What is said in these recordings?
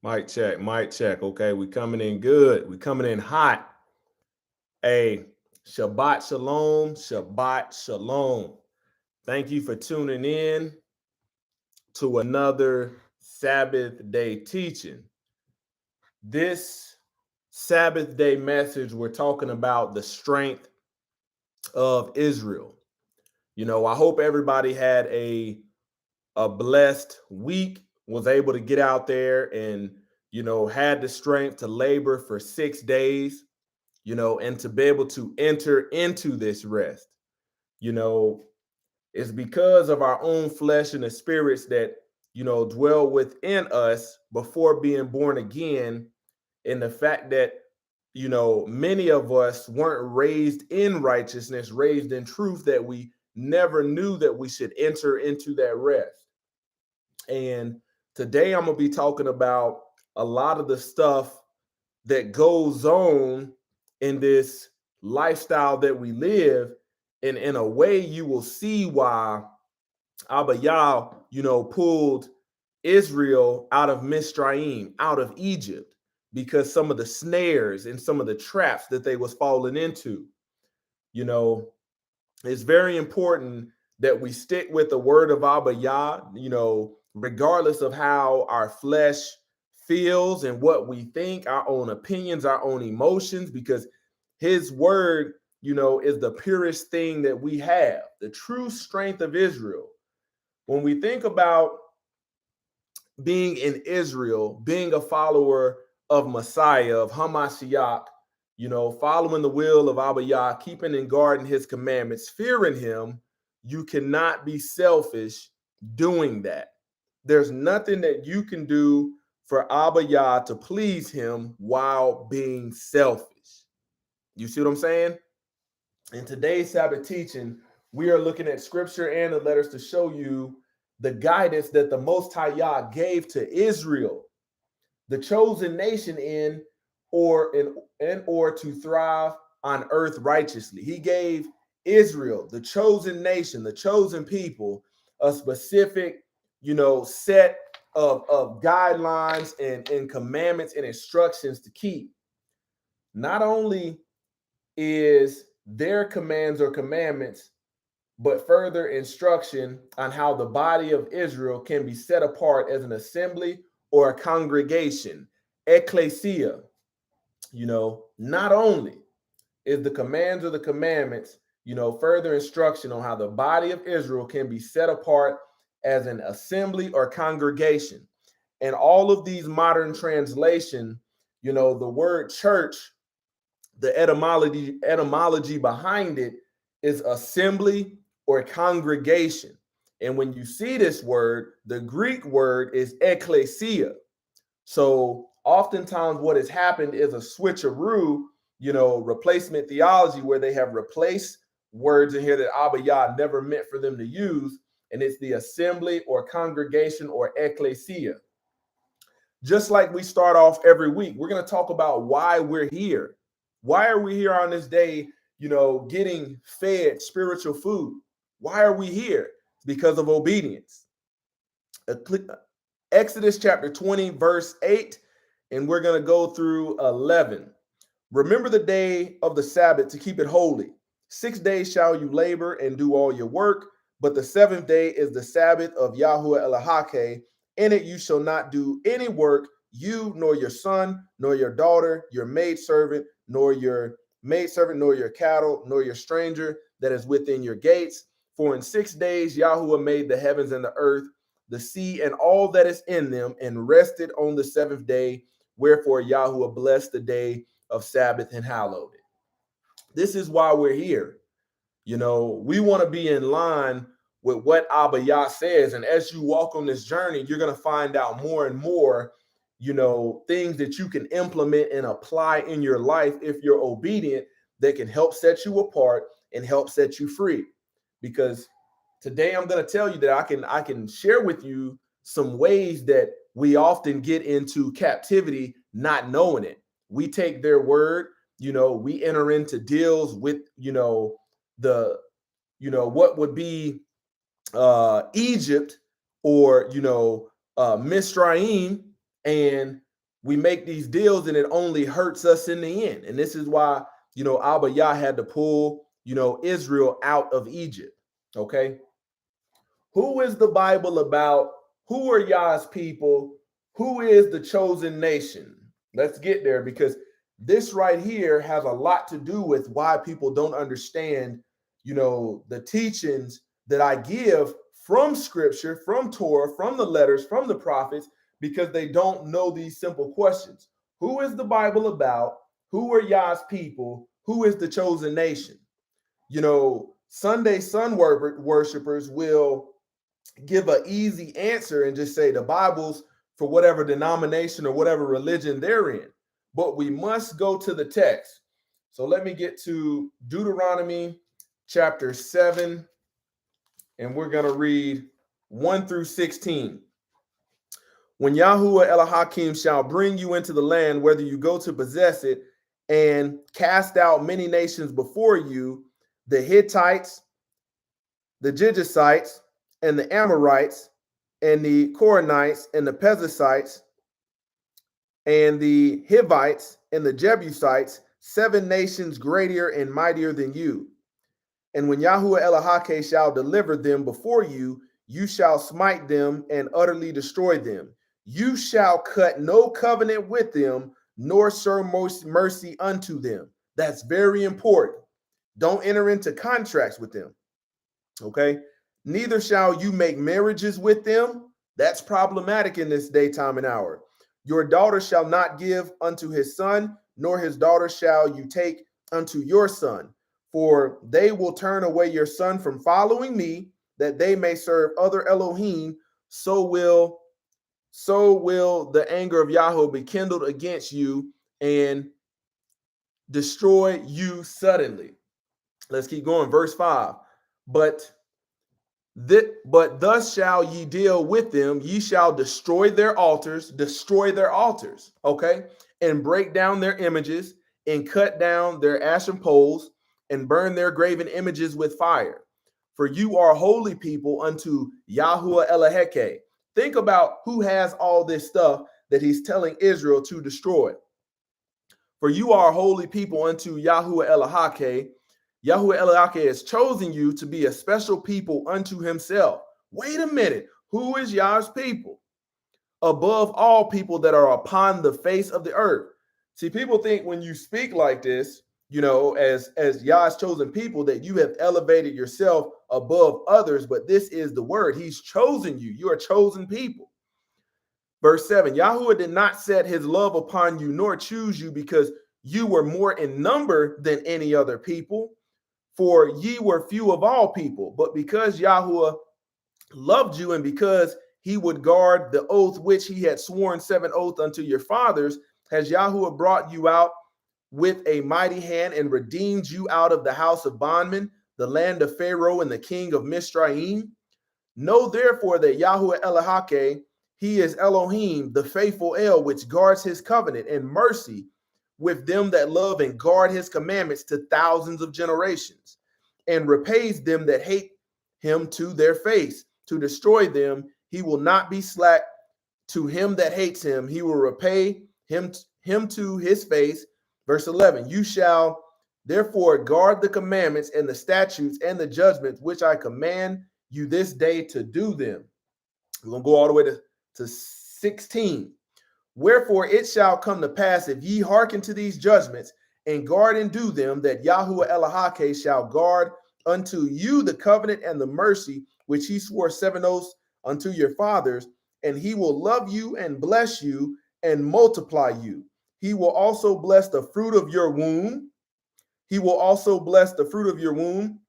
Mic check, mic check. Okay, we coming in good. We coming in hot. Hey, Shabbat Shalom, Shabbat Shalom. Thank you for tuning in to another Sabbath Day Teaching. This Sabbath Day message, we're talking about the strength of Israel. I hope everybody had a blessed week, was able to get out there and, had the strength to labor for 6 days, and to be able to enter into this rest. You know, it's because of our own flesh and the spirits that, dwell within us before being born again. And the fact that, many of us weren't raised in righteousness, raised in truth, that we never knew that we should enter into that rest. And today I'm going to be talking about a lot of the stuff that goes on in this lifestyle that we live. And in a way, you will see why Abba Yah, pulled Israel out of Misraim, out of Egypt, because some of the snares and some of the traps that they was falling into. You know, it's very important that we stick with the word of Abba Yah, regardless of how our flesh feels and what we think, our own opinions, our own emotions, because his word, is the purest thing that we have, the true strength of Israel. When we think about being in Israel, being a follower of Messiah, of Hamashiach, following the will of Abba Yah, keeping and guarding his commandments, fearing him, you cannot be selfish doing that. There's nothing that you can do for Abba Yah to please him while being selfish. You see what I'm saying? In today's Sabbath teaching, we are looking at scripture and the letters to show you the guidance that the Most High Yah gave to Israel, the chosen nation, in order to thrive on earth righteously. He gave Israel, the chosen nation, the chosen people, a specific, set of guidelines and commandments and instructions to keep. Not only is their commands or commandments, but further instruction on how the body of Israel can be set apart as an assembly or a congregation, ecclesia. Not only is the commands or the commandments, further instruction on how the body of Israel can be set apart as an assembly or congregation. And all of these modern translation, the word church, the etymology behind it is assembly or congregation. And when you see this word, the Greek word is ecclesia. So oftentimes what has happened is a switcheroo, replacement theology, where they have replaced words in here that Abba Yah never meant for them to use. And it's the assembly or congregation or ecclesia. Just like we start off every week, we're going to talk about why we're here. Why are we here on this day, getting fed spiritual food? Why are we here? Because of obedience. Exodus chapter 20, verse 8, and we're going to go through 11. Remember the day of the Sabbath to keep it holy. 6 days shall you labor and do all your work, but the seventh day is the Sabbath of Yahuwah Elohake. In it you shall not do any work, you nor your son, nor your daughter, your maidservant, nor your cattle, nor your stranger that is within your gates. For in 6 days Yahuwah made the heavens and the earth, the sea, and all that is in them, and rested on the seventh day. Wherefore Yahuwah blessed the day of Sabbath and hallowed it. This is why we're here. We want to be in line with what Abba Yah says. And as you walk on this journey, you're going to find out more and more, things that you can implement and apply in your life if you're obedient, that can help set you apart and help set you free. Because today I'm going to tell you that I can share with you some ways that we often get into captivity not knowing it. We take their word, we enter into deals with, the, what would be Egypt or, Misraim, and we make these deals and it only hurts us in the end. And this is why, Abba Yah had to pull, Israel out of Egypt. Okay. Who is the Bible about? Who are Yah's people? Who is the chosen nation? Let's get there, because this right here has a lot to do with why people don't understand, the teachings that I give from scripture, from Torah, from the letters, from the prophets, because they don't know these simple questions. Who is the Bible about? Who are Yah's people? Who is the chosen nation? Sunday sun worshipers will give an easy answer and just say the Bible's for whatever denomination or whatever religion they're in. But we must go to the text. So let me get to Deuteronomy chapter 7, and we're going to read 1 through 16. When Yahuwah Elohim shall bring you into the land, whether you go to possess it, and cast out many nations before you, the Hittites, the Jebusites, and the Amorites, and the Coronites, and the Perizzites, and the Hivites, and the Jebusites, 7 nations greater and mightier than you. And when Yahuwah Elohim shall deliver them before you, you shall smite them and utterly destroy them. You shall cut no covenant with them, nor show mercy unto them. That's very important. Don't enter into contracts with them. Okay? Neither shall you make marriages with them. That's problematic in this day, time, and hour. Your daughter shall not give unto his son, nor his daughter shall you take unto your son. For they will turn away your son from following me, that they may serve other Elohim. So will the anger of Yahweh be kindled against you and destroy you suddenly. Let's keep going. Verse 5. But thus shall ye deal with them. Ye shall destroy their altars, okay, and break down their images, and cut down their ashen poles, and burn their graven images with fire. For you are holy people unto Yahuwah Elohim. Think about who has all this stuff that he's telling Israel to destroy. For you are holy people unto Yahuwah Elohim. Yahuwah Elohim has chosen you to be a special people unto himself. Wait a minute. Who is Yah's people? Above all people that are upon the face of the earth. See, people think when you speak like this, as Yah's chosen people, that you have elevated yourself above others, but this is the word. He's chosen you. You are chosen people. Verse 7, Yahuwah did not set his love upon you, nor choose you, because you were more in number than any other people. For ye were few of all people, but because Yahuwah loved you, and because he would guard the oath which he had sworn 7 oaths unto your fathers, has Yahuwah brought you out with a mighty hand and redeemed you out of the house of bondmen, the land of Pharaoh and the king of Misraim. Know therefore that Yahuwah Elohim, he is Elohim, the faithful El, which guards his covenant and mercy with them that love and guard his commandments to thousands of generations, and repays them that hate him to their face, to destroy them. He will not be slack to him that hates him. He will repay him to his face. Verse 11, you shall therefore guard the commandments and the statutes and the judgments which I command you this day to do them. We're going to go all the way to 16. Wherefore it shall come to pass, if ye hearken to these judgments and guard and do them, that Yahuwah Elohim shall guard unto you the covenant and the mercy which he swore 7 oaths unto your fathers, and he will love you and bless you and multiply you. He will also bless the fruit of your womb. He will also bless the fruit of your womb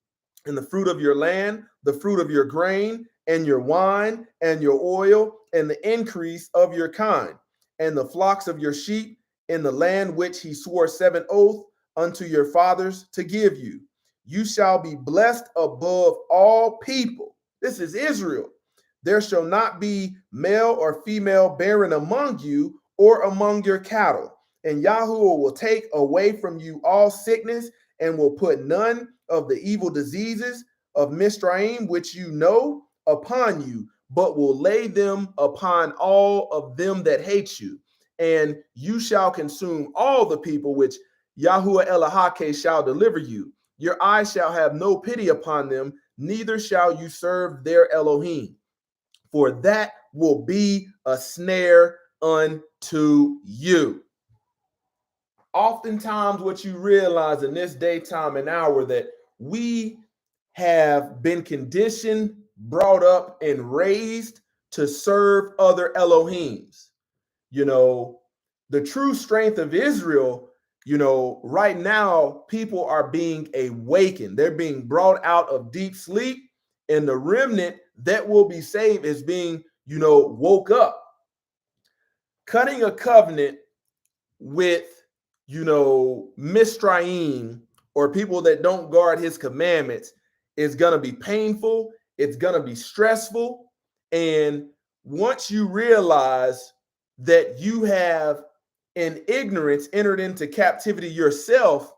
and the fruit of your land, the fruit of your grain and your wine and your oil and the increase of your kind, and the flocks of your sheep in the land which he swore 7 oaths unto your fathers to give you. You shall be blessed above all people. This is Israel. There shall not be male or female barren among you or among your cattle. And Yahuwah will take away from you all sickness, and will put none of the evil diseases of Misraim, which you know, upon you, but will lay them upon all of them that hate you. and you shall consume all the people which Yahuwah Elahake shall deliver you. Your eyes shall have no pity upon them, neither shall you serve their Elohim, for that will be a snare unto you. Oftentimes, what you realize in this daytime and hour that we have been conditioned, brought up, and raised to serve other Elohims. You know, the true strength of Israel, right now, people are being awakened. They're being brought out of deep sleep, and the remnant that will be saved is being, woke up. Cutting a covenant with, Misraim, or people that don't guard his commandments, is going to be painful. It's going to be stressful. And once you realize that you have in ignorance entered into captivity yourself,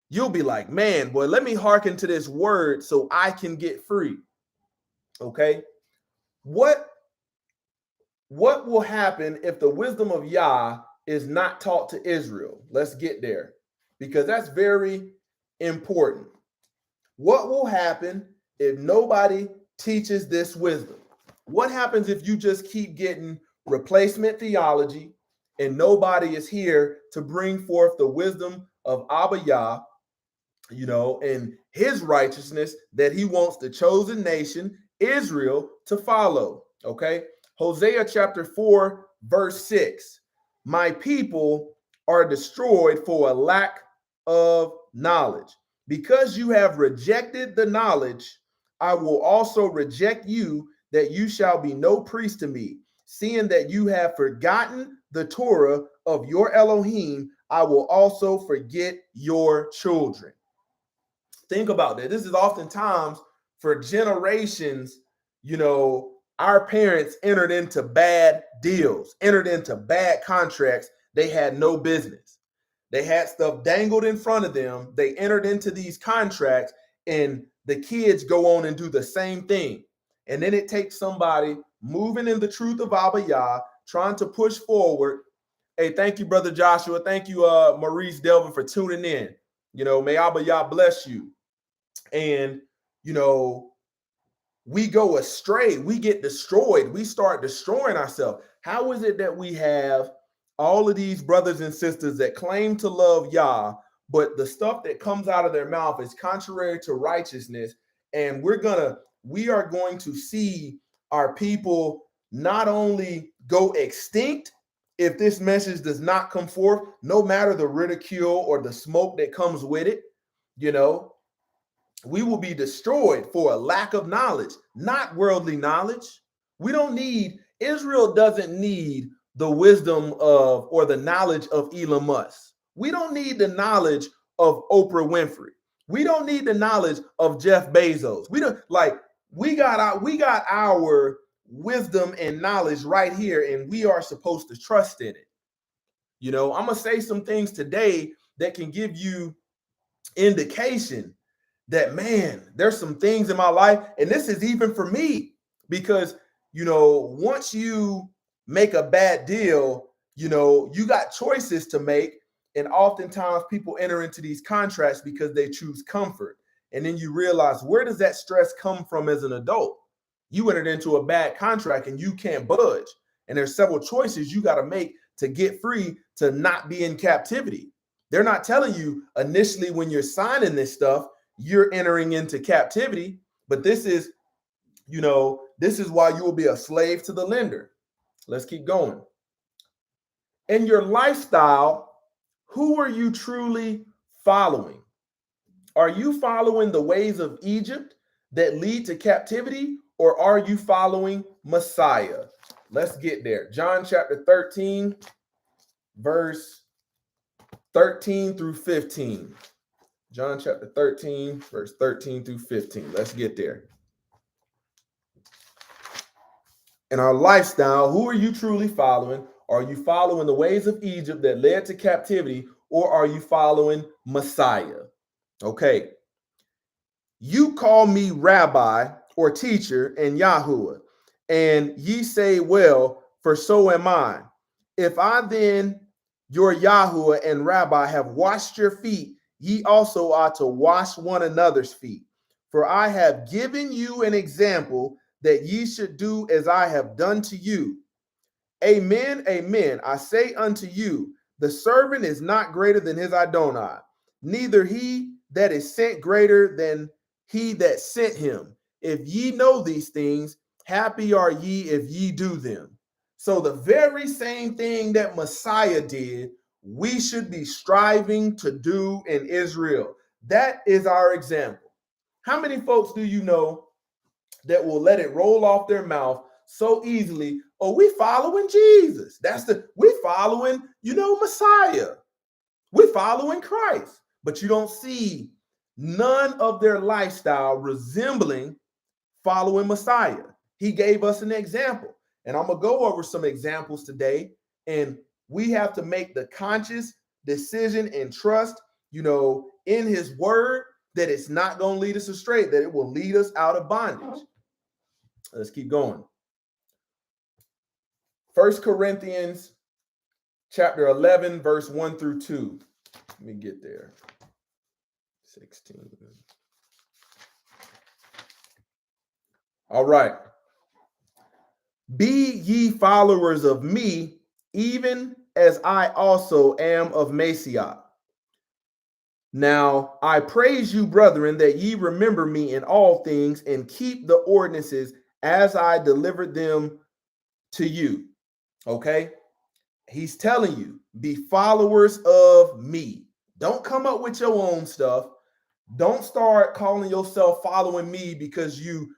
you'll be like, man, boy, let me hearken to this word so I can get free. Okay. What will happen if the wisdom of Yah is not taught to Israel? Let's get there, because that's very important. What will happen if nobody teaches this wisdom? What happens if you just keep getting replacement theology and nobody is here to bring forth the wisdom of Abba Yah, and his righteousness that he wants the chosen nation, Israel, to follow? Okay. Hosea chapter 4, verse 6. My people are destroyed for a lack of knowledge. Because you have rejected the knowledge, I will also reject you, that you shall be no priest to me. Seeing that you have forgotten the Torah of your Elohim, I will also forget your children. Think about that. This is oftentimes for generations, our parents entered into bad deals, entered into bad contracts. They had no business. They had stuff dangled in front of them. They entered into these contracts, and the kids go on and do the same thing. And then it takes somebody moving in the truth of Abba Yah, trying to push forward. Hey, thank you, Brother Joshua. Thank you, Maurice Delvin, for tuning in. May Abba Yah bless you. And, we go astray, we get destroyed, we start destroying ourselves. How is it that we have all of these brothers and sisters that claim to love Yah, but the stuff that comes out of their mouth is contrary to righteousness? And we are going to see our people not only go extinct if this message does not come forth, no matter the ridicule or the smoke that comes with it. We will be destroyed for a lack of knowledge, not worldly knowledge. Israel doesn't need the wisdom of, or the knowledge of Elon Musk. We don't need the knowledge of Oprah Winfrey. We don't need the knowledge of Jeff Bezos. We got our wisdom and knowledge right here, and we are supposed to trust in it. I'm going to say some things today that can give you indication that, man, there's some things in my life, and this is even for me, because, once you make a bad deal, you got choices to make. And oftentimes people enter into these contracts because they choose comfort. And then you realize, where does that stress come from as an adult? You entered into a bad contract and you can't budge. And there's several choices you got to make to get free, to not be in captivity. They're not telling you initially when you're signing this stuff, you're entering into captivity, but this is why you will be a slave to the lender. Let's keep going. In your lifestyle, who are you truly following? Are you following the ways of Egypt that lead to captivity, or are you following Messiah? Let's get there. John chapter 13, verse 13 through 15. John chapter 13, verse 13 through 15. Let's get there. In our lifestyle, who are you truly following? Are you following the ways of Egypt that led to captivity, or are you following Messiah? Okay. You call me rabbi or teacher and Yahuwah, and ye say, well, for so am I. If I then, your Yahuwah and Rabbi, have washed your feet, ye also ought to wash one another's feet. For I have given you an example that ye should do as I have done to you. Amen, amen. I say unto you, the servant is not greater than his Adonai, neither he that is sent greater than he that sent him. If ye know these things, happy are ye if ye do them. So the very same thing that Messiah did, we should be striving to do in Israel. That is our example. How many folks do you know that will let it roll off their mouth so easily? Oh, we following Jesus. We following, Messiah. We following Christ. But you don't see none of their lifestyle resembling following Messiah. He gave us an example. And I'm going to go over some examples today. And we have to make the conscious decision and trust, in his word, that it's not going to lead us astray, that it will lead us out of bondage. Let's keep going. 1 Corinthians chapter 11, verse 1 through 2. Let me get there. 16. All right. Be ye followers of me, even as I also am of Messiah. Now I praise you, brethren, that ye remember me in all things and keep the ordinances as I delivered them to you. Okay? He's telling you, be followers of me. Don't come up with your own stuff. Don't start calling yourself following me because you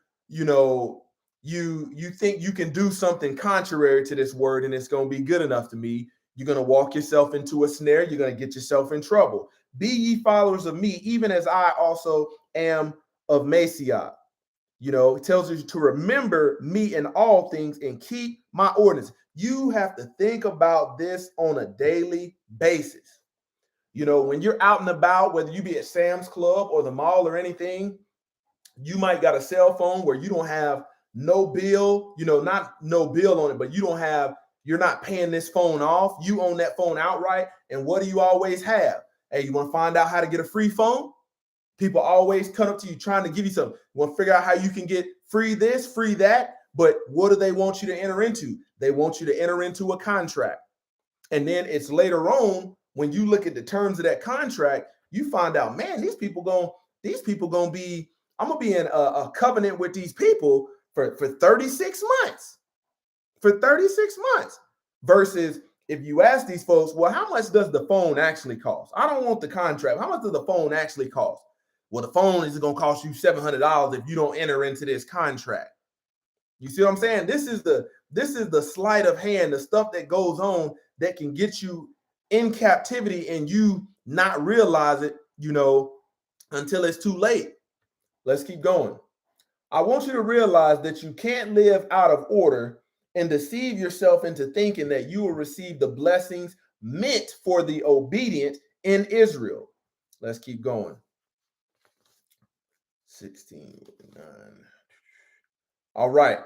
think you can do something contrary to this word and it's going to be good enough to me. You're going to walk yourself into a snare. You're going to get yourself in trouble. Be ye followers of me, even as I also am of Messiah. It tells you to remember me in all things and keep my ordinance. You have to think about this on a daily basis. When you're out and about, whether you be at Sam's Club or the mall or anything, you might got a cell phone where you don't have no bill, not no bill on it, but you're not paying this phone off. You own that phone outright. And what do you always have? Hey, you want to find out how to get a free phone? People always come up to you trying to give you something. You want to figure out how you can get free this, free that. But what do they want you to enter into? They want you to enter into a contract. And then it's later on when you look at the terms of that contract, you find out, man, these people going to be, I'm going to be in a covenant with these people for 36 months. For 36 months. Versus if you ask these folks, well, how much does the phone actually cost? I don't want the contract. How much does the phone actually cost? Well, the phone is going to cost you $700 if you don't enter into this contract. You see what I'm saying? This is the sleight of hand, the stuff that goes on that can get you in captivity and you not realize it, until it's too late. Let's keep going. I want you to realize that you can't live out of order and deceive yourself into thinking that you will receive the blessings meant for the obedient in Israel. Let's keep going. 16:9. All right.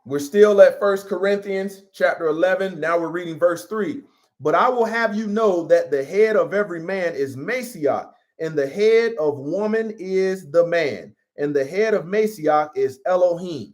We're still at 1 Corinthians chapter 11. Now we're reading verse 3. But I will have you know that the head of every man is Messiah, and the head of woman is the man, and the head of Messiah is Elohim.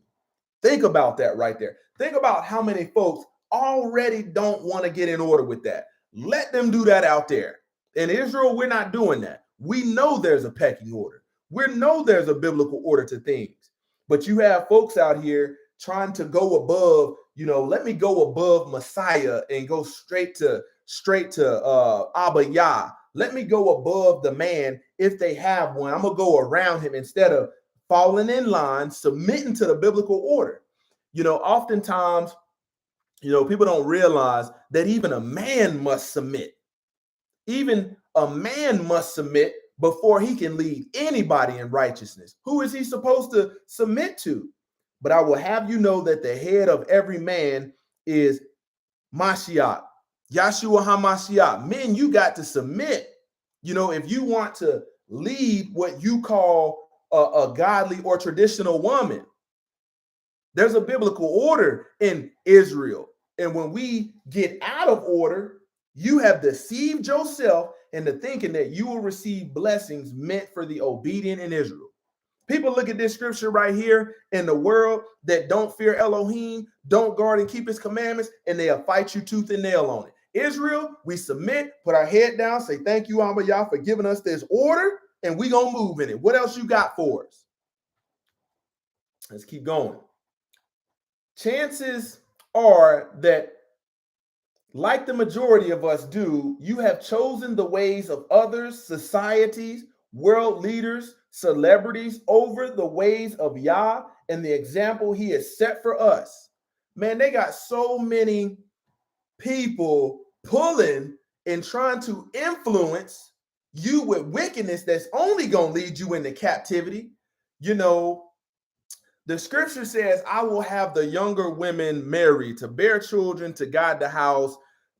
Think about that right there. Think about how many folks already don't want to get in order with that. Let them do that out there. In Israel, we're not doing that. We know there's a pecking order. We know there's a biblical order to things. But you have folks out here trying to go above, let me go above Messiah and go straight to Abba Yah. Let me go above the man if they have one. I'm going to go around him instead of falling in line, submitting to the biblical order. Oftentimes, people don't realize that even a man must submit. Even a man must submit before he can lead anybody in righteousness. Who is he supposed to submit to? But I will have you know that the head of every man is Mashiach, Yahshua HaMashiach. Men, you got to submit. If you want to lead what you call a godly or traditional woman, there's a biblical order in Israel. And when we get out of order, you have deceived yourself into thinking that you will receive blessings meant for the obedient in Israel. People look at this scripture right here in the world that don't fear Elohim, don't guard and keep his commandments, and they'll fight you tooth and nail on it. Israel, we submit, put our head down, say thank you, Abba Yah, for giving us this order, and we gonna move in it. What else you got for us? Let's keep going. Chances are that, like the majority of us do, you have chosen the ways of others, societies, world leaders, celebrities over the ways of Yah and the example he has set for us. Man, they got so many people pulling and trying to influence you with wickedness that's only going to lead you into captivity. You know, the scripture says, I will have the younger women marry, to bear children, to guide the house,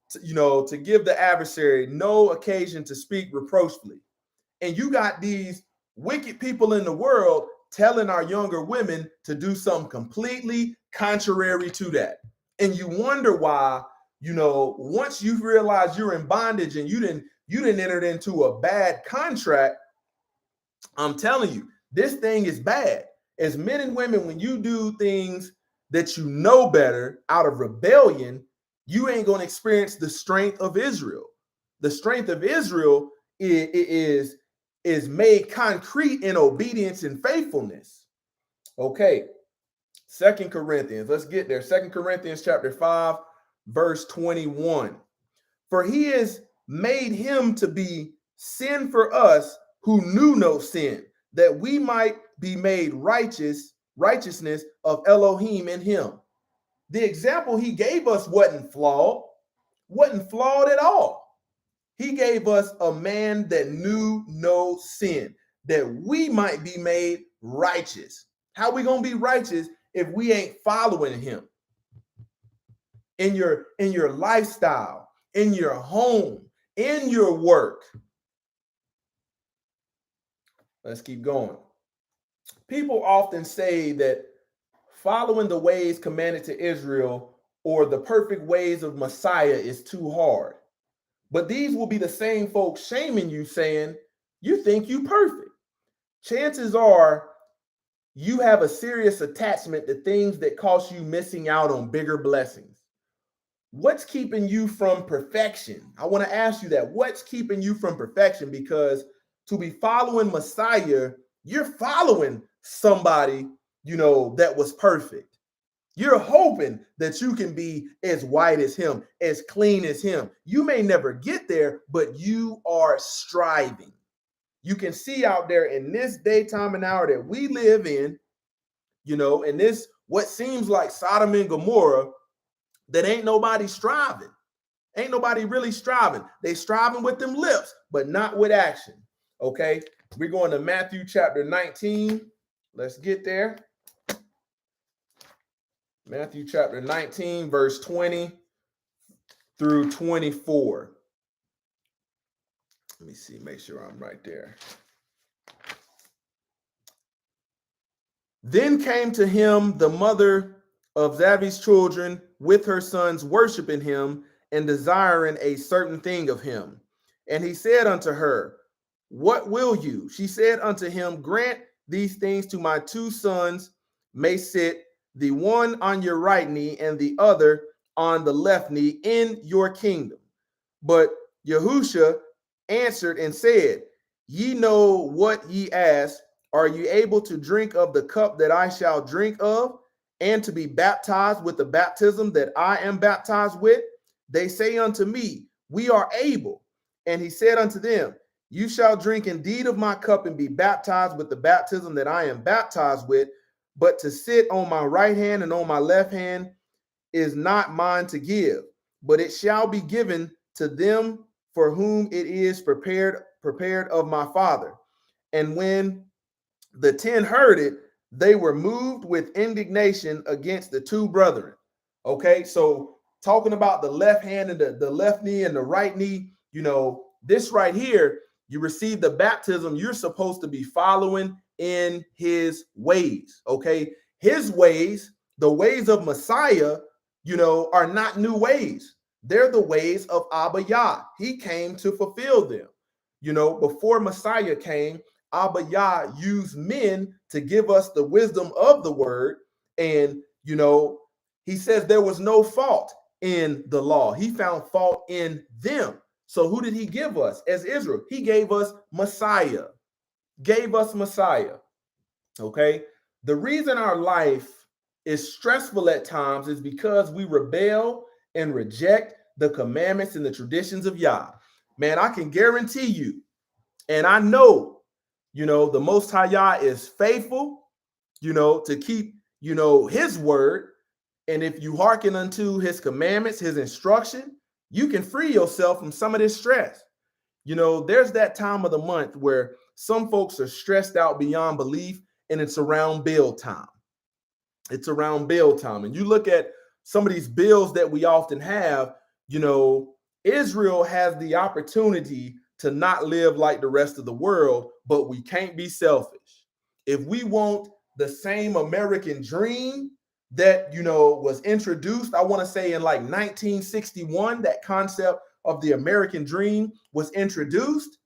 to give the adversary no occasion to speak reproachfully. And you got these wicked people in the world telling our younger women to do something completely contrary to that. And you wonder why, once you realize you're in bondage and you didn't enter into a bad contract, I'm telling you, this thing is bad. As men and women, when you do things that you know better out of rebellion, you ain't going to experience the strength of Israel. The strength of Israel is made concrete in obedience and faithfulness. Okay, 2 Corinthians, let's get there. 2 Corinthians chapter 5, verse 21. For he has made him to be sin for us who knew no sin, that we might be made righteousness of Elohim in him. The example he gave us wasn't flawed at all. He gave us a man that knew no sin, that we might be made righteous. How we gonna be righteous if we ain't following him? In your lifestyle, in your home, in your work. Let's keep going. People often say that following the ways commanded to Israel or the perfect ways of Messiah is too hard. But these will be the same folks shaming you, saying, you think you perfect. Chances are you have a serious attachment to things that cost you missing out on bigger blessings. What's keeping you from perfection? I want to ask you that. What's keeping you from perfection? Because to be following Messiah, you're following somebody, that was perfect. You're hoping that you can be as white as him, as clean as him. You may never get there, but you are striving. You can see out there in this daytime and hour that we live in, in this, what seems like Sodom and Gomorrah, that ain't nobody striving. Ain't nobody really striving. They striving with them lips, but not with action. Okay, we're going to Matthew chapter 19. Let's get there. Matthew chapter 19, verse 20 through 24. Let me see, make sure I'm right there. Then came to him the mother of Zabdi's children with her sons, worshiping him and desiring a certain thing of him. And he said unto her, what will you? She said unto him, grant these things to my two sons may sit, the one on your right knee and the other on the left knee in your kingdom. But Yahusha answered and said, ye know what ye ask. Are you able to drink of the cup that I shall drink of, and to be baptized with the baptism that I am baptized with? They say unto me, we are able. And he said unto them, you shall drink indeed of my cup and be baptized with the baptism that I am baptized with, but to sit on my right hand and on my left hand is not mine to give, but it shall be given to them for whom it is prepared of my Father. And when the 10 heard it, they were moved with indignation against the two brethren. Okay, so talking about the left hand and the left knee and the right knee, this right here, you receive the baptism, you're supposed to be following in his ways. Okay, his ways, the ways of Messiah, are not new ways. They're the ways of Abba Yah. He came to fulfill them. Before Messiah came, Abba Yah used men to give us the wisdom of the word. And, he says there was no fault in the law. He found fault in them. So who did he give us as Israel? He gave us Messiah. Okay. The reason our life is stressful at times is because we rebel and reject the commandments and the traditions of Yah. Man, I can guarantee you, and I know, the Most High Yah is faithful, to keep, his word. And if you hearken unto his commandments, his instruction, you can free yourself from some of this stress. There's that time of the month where some folks are stressed out beyond belief, and it's around bill time. And you look at some of these bills that we often have, Israel has the opportunity to not live like the rest of the world, but we can't be selfish. If we want the same American dream that, was introduced, I want to say in like 1961, that concept of the American dream was introduced,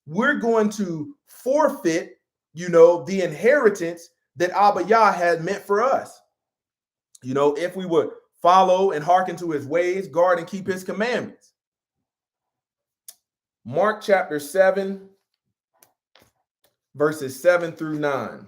we're going to forfeit, the inheritance that Abba Yah had meant for us. If we would follow and hearken to his ways, guard and keep his commandments. Mark chapter 7, verses 7 through 9.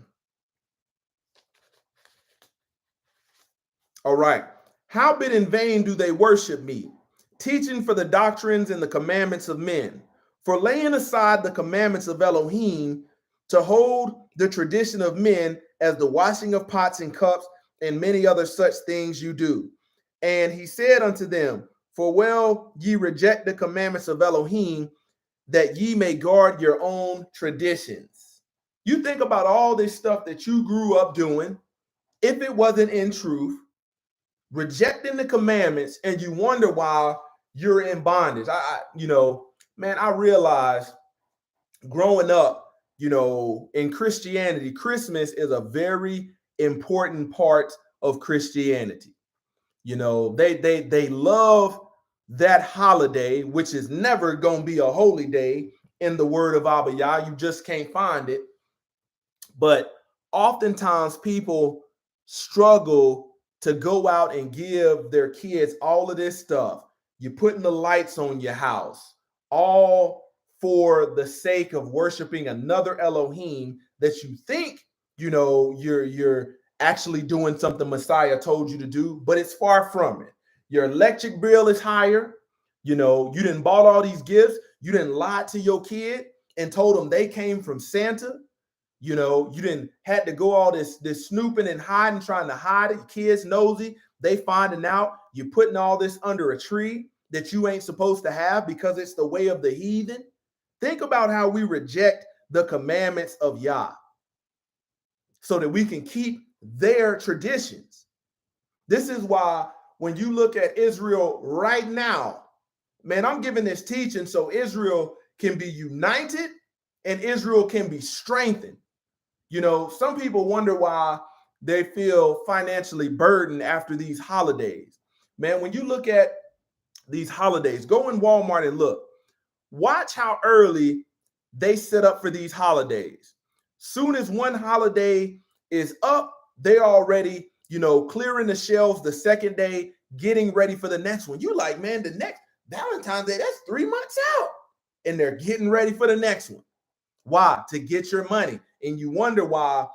All right. Howbeit in vain do they worship me, teaching for the doctrines and the commandments of men, for laying aside the commandments of Elohim to hold the tradition of men as the washing of pots and cups and many other such things you do. And he said unto them, for well ye reject the commandments of Elohim, that ye may guard your own traditions. You think about all this stuff that you grew up doing, if it wasn't in truth, rejecting the commandments, and you wonder why you're in bondage. I realized growing up, in Christianity, Christmas is a very important part of Christianity. They love that holiday, which is never going to be a holy day in the word of Abba Yah. You just can't find it. But oftentimes people struggle to go out and give their kids all of this stuff. You're putting the lights on your house, all for the sake of worshiping another Elohim that you think, you're actually doing something Messiah told you to do, but it's far from it. Your electric bill is higher. You didn't bought all these gifts. You didn't lie to your kid and told them they came from Santa. You didn't had to go all this snooping and hiding, trying to hide it. Kids nosy, they finding out you're putting all this under a tree that you ain't supposed to have because it's the way of the heathen. Think about how we reject the commandments of Yah so that we can keep their traditions. This is why when you look at Israel right now, man, I'm giving this teaching so Israel can be united and Israel can be strengthened. Some people wonder why they feel financially burdened after these holidays. Man, when you look at these holidays, go in Walmart and look. Watch how early they set up for these holidays. Soon as one holiday is up, they're already, clearing the shelves the second day, getting ready for the next one. You like, man, the next Valentine's Day, that's 3 months out. And they're getting ready for the next one. Why? To get your money. And you wonder why,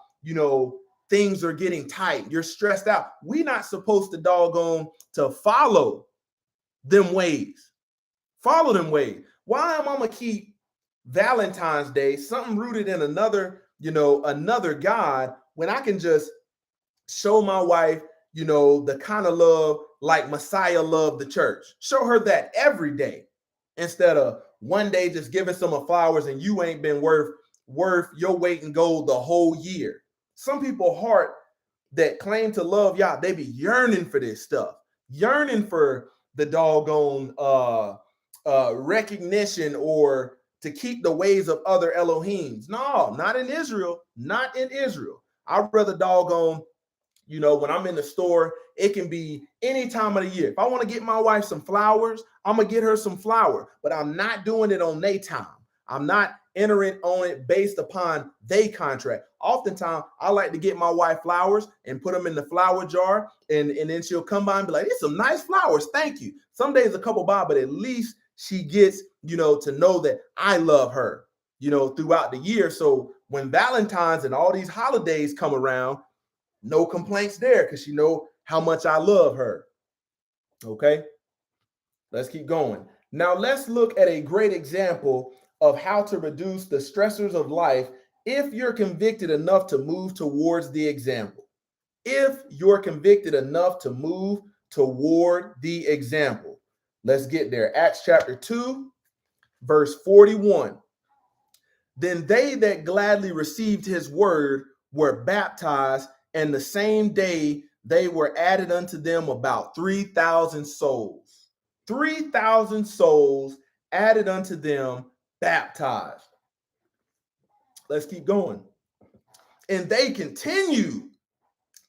things are getting tight. You're stressed out. We're not supposed to doggone to follow them ways. Follow them ways. Why am I going to keep Valentine's Day, something rooted in another God, when I can just show my wife, the kind of love like Messiah loved the church. Show her that every day instead of one day just giving some flowers and you ain't been worth your weight in gold the whole year. Some people heart that claim to love Yah, they be yearning for this stuff, yearning for the doggone recognition or to keep the ways of other Elohims. No, not in Israel. Not in Israel. I'd rather doggone, when I'm in the store It can be any time of the year. If I want to get my wife some flowers, I'm going to get her some flower, but I'm not doing it on their time. I'm not entering on it based upon their contract. Oftentimes, I like to get my wife flowers and put them in the flower jar, and then she'll come by and be like, "These some nice flowers, thank you." Some days a couple by, but at least she gets, to know that I love her, throughout the year. So when Valentine's and all these holidays come around, no complaints there because she know how much I love her. Okay, let's keep going. Now let's look at a great example of how to reduce the stressors of life if you're convicted enough to move towards the example. If you're convicted enough to move toward the example. Let's get there. Acts chapter 2, verse 41. Then they that gladly received his word were baptized, and the same day they were added unto them about 3,000 souls. 3,000 souls added unto them, baptized. Let's keep going. And they continue.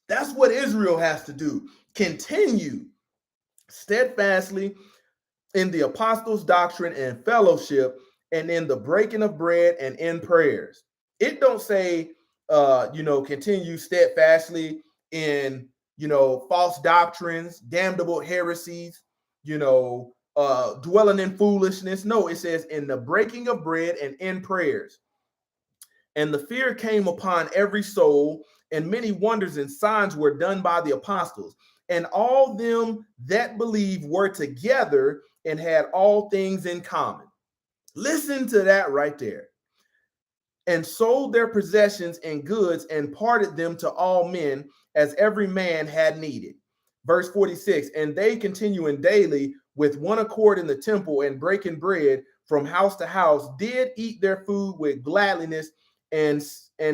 That's what Israel has to do. Continue steadfastly in the apostles' doctrine and fellowship, and in the breaking of bread and in prayers. It don't say, continue steadfastly in, false doctrines, damnable heresies, dwelling in foolishness. No, it says in the breaking of bread and in prayers. And the fear came upon every soul, and many wonders and signs were done by the apostles. And all them that believed were together and had all things in common. Listen to that right there. And sold their possessions and goods and parted them to all men as every man had needed. Verse 46, and they continuing daily with one accord in the temple and breaking bread from house to house, did eat their food with gladness and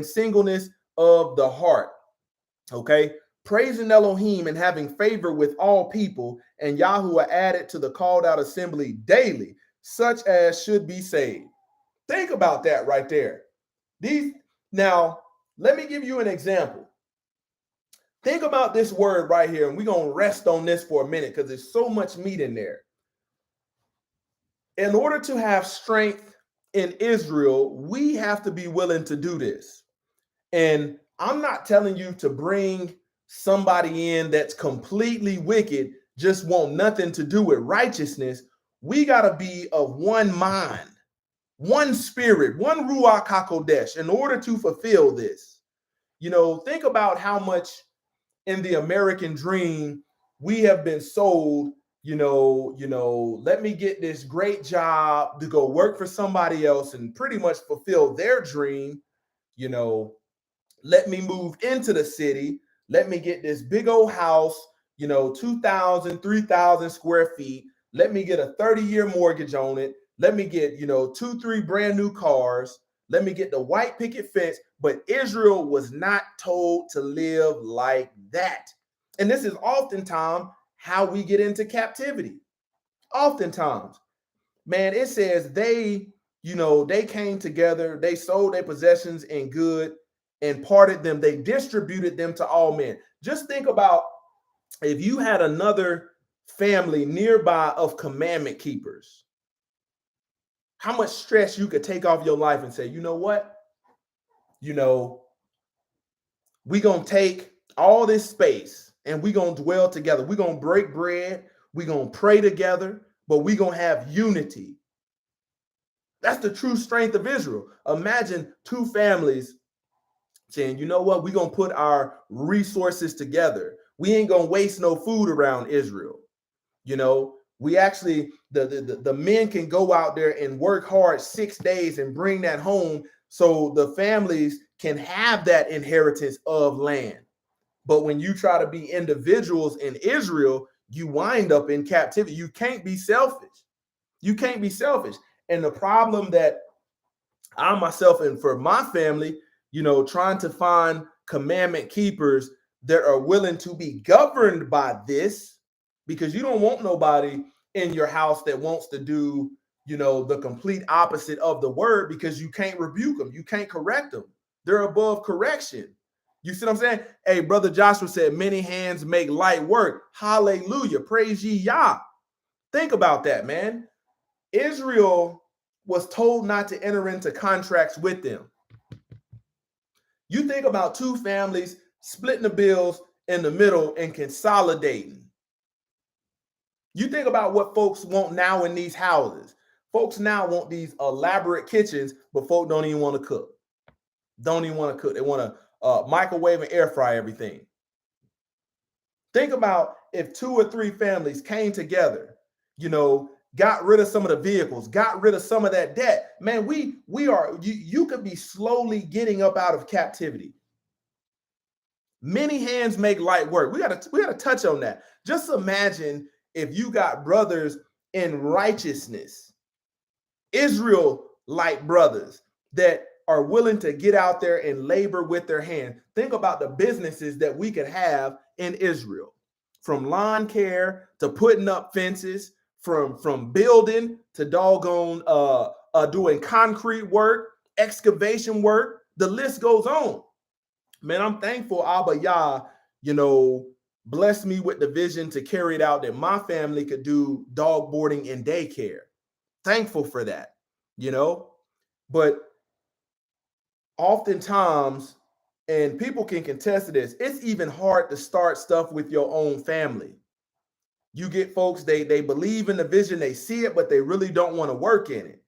singleness of the heart. Okay, praising Elohim and having favor with all people, and Yahuwah added to the called out assembly daily, such as should be saved. Think about that right there. Now, let me give you an example. Think about this word right here, and we're going to rest on this for a minute because there's so much meat in there. In order to have strength in Israel, we have to be willing to do this. And I'm not telling you to bring somebody in that's completely wicked, just want nothing to do with righteousness. We got to be of one mind, one spirit, one Ruach HaKodesh in order to fulfill this. Think about how much in the American dream we have been sold, let me get this great job to go work for somebody else and pretty much fulfill their dream. Let me move into the city. Let me get this big old house, 2,000, 3,000 square feet. Let me get a 30-year mortgage on it. Let me get, 2-3 brand new cars. Let me get the white picket fence. But Israel was not told to live like that. And this is oftentimes how we get into captivity. Oftentimes, man, it says they came together, they sold their possessions and good and parted them. They distributed them to all men. Just think about if you had another family nearby of commandment keepers, how much stress you could take off your life and say, you know what? We're going to take all this space and we're going to dwell together. We're going to break bread. We're going to pray together, but we're going to have unity. That's the true strength of Israel. Imagine two families saying, you know what? We're going to put our resources together. We ain't going to waste no food around Israel. We actually, the men can go out there and work hard 6 days and bring that home so the families can have that inheritance of land. But when you try to be individuals in Israel, you wind up in captivity. You can't be selfish. You can't be selfish. And the problem that I myself and for my family, trying to find commandment keepers that are willing to be governed by this, because you don't want nobody in your house that wants to do, the complete opposite of the word, because you can't rebuke them. You can't correct them. They're above correction. You see what I'm saying? Hey, brother Joshua said, many hands make light work. Hallelujah. Praise ye Yah. Think about that, man. Israel was told not to enter into contracts with them. You think about two families splitting the bills in the middle and consolidating. You think about what folks want now in these houses. Folks now want these elaborate kitchens, but folk don't even want to cook. Don't even want to cook. They want to microwave and air fry everything. Think about if 2 or 3 families came together, got rid of some of the vehicles, got rid of some of that debt. Man, you could be slowly getting up out of captivity. Many hands make light work. We gotta touch on that. Just imagine if you got brothers in righteousness, Israelite brothers that are willing to get out there and labor with their hand. Think about the businesses that we could have in Israel, from lawn care to putting up fences, from building to doggone doing concrete work, excavation work. The list goes on. Man, I'm thankful Abba Yah, blessed me with the vision to carry it out that my family could do dog boarding and daycare. Thankful for that, but oftentimes, and people can contest to this, it's even hard to start stuff with your own family. You get folks, they believe in the vision, they see it, but they really don't want to work in it.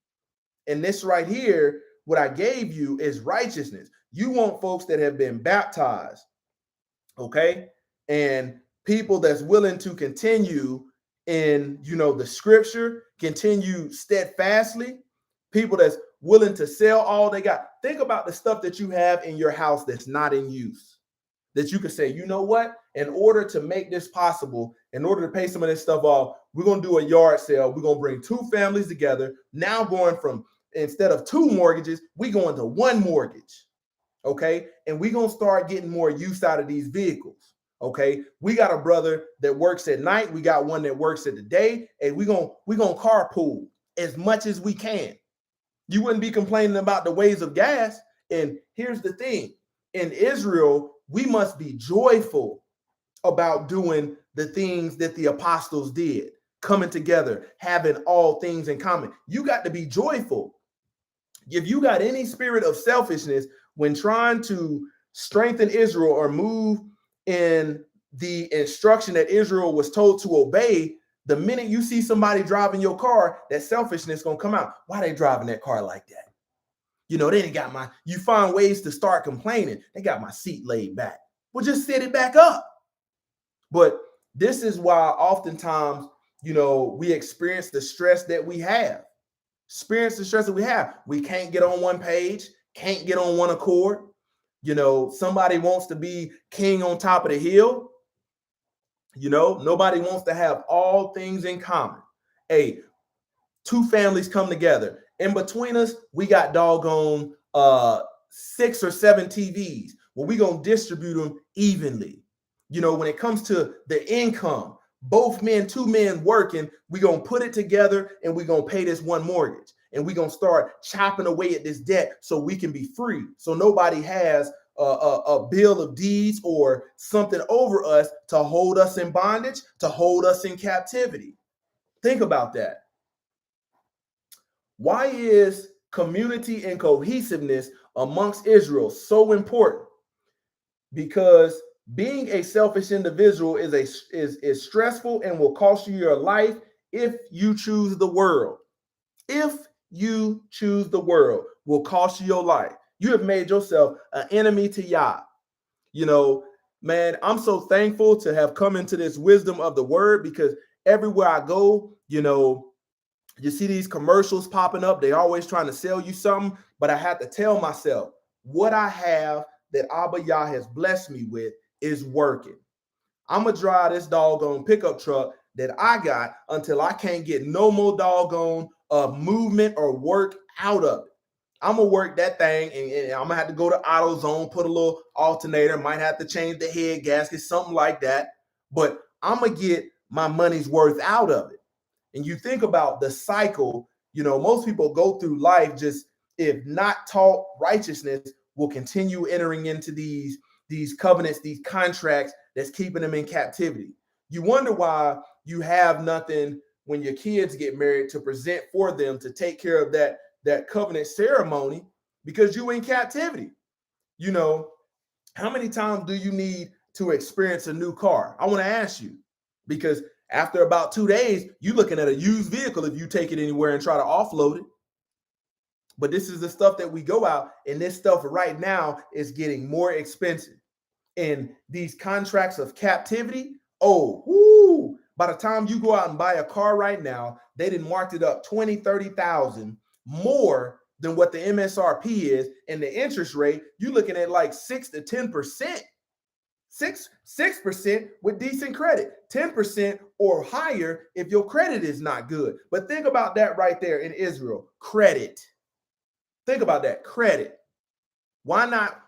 And this right here, what I gave you is righteousness. You want folks that have been baptized, okay? And people that's willing to continue in, the scripture, continue steadfastly, people that's willing to sell all they got. Think about the stuff that you have in your house that's not in use, that you can say, you know what, in order to make this possible, in order to pay some of this stuff off, we're going to do a yard sale. We're going to bring 2 families together. Now going from, instead of 2 mortgages, we go into 1 mortgage. Okay. And we're going to start getting more use out of these vehicles. Okay. We got a brother that works at night. We got one that works at the day. And we're going to carpool as much as we can. You wouldn't be complaining about the ways of gas. And here's the thing. In Israel, we must be joyful about doing the things that the apostles did, coming together, having all things in common. You got to be joyful. If you got any spirit of selfishness when trying to strengthen Israel or move in the instruction that Israel was told to obey, the minute you see somebody driving your car, that selfishness is going to come out. Why are they driving that car like that? They didn't got you find ways to start complaining. They got my seat laid back. Well, just sit it back up. But this is why oftentimes, we experience the stress that we have. We can't get on one page, can't get on one accord. Somebody wants to be king on top of the hill. Nobody wants to have all things in common. Hey, 2 families come together. In between us, we got doggone 6 or 7 TVs. Well, we're going to distribute them evenly. When it comes to the income, both 2 men working, we're going to put it together and we're going to pay this 1 mortgage. And we're going to start chopping away at this debt so we can be free. So nobody has a bill of deeds or something over us to hold us in bondage, to hold us in captivity. Think about that. Why is community and cohesiveness amongst Israel so important? Because being a selfish individual is stressful and will cost you your life if you choose the world. If you choose the world, will cost you your life. You have made yourself an enemy to Yah. Man, I'm so thankful to have come into this wisdom of the word, because everywhere I go, you see these commercials popping up. They always trying to sell you something, but I have to tell myself what I have that Abba Yah has blessed me with is working. I'm going to drive this doggone pickup truck that I got until I can't get no more doggone movement or work out of it. I'm going to work that thing, and I'm going to have to go to AutoZone, put a little alternator, might have to change the head gasket, something like that. But I'm going to get my money's worth out of it. And you think about the cycle, most people go through life just, if not taught righteousness, will continue entering into these these covenants, these contracts that's keeping them in captivity. You wonder why you have nothing when your kids get married to present for them to take care of that covenant ceremony, because you in captivity. You know, how many times do you need to experience a new car? I want to ask you, because after about 2 days, you're looking at a used vehicle if you take it anywhere and try to offload it. But this is the stuff that we go out, and this stuff right now is getting more expensive. And these contracts of captivity, oh, whoo, by the time you go out and buy a car right now, they didn't marked it up 20, 30,000 more than what the MSRP is. And the interest rate, you're looking at like 6 to 10%. 6% with decent credit, 10% or higher if your credit is not good. But think about that right there in Israel, credit. Think about that, credit. Why not,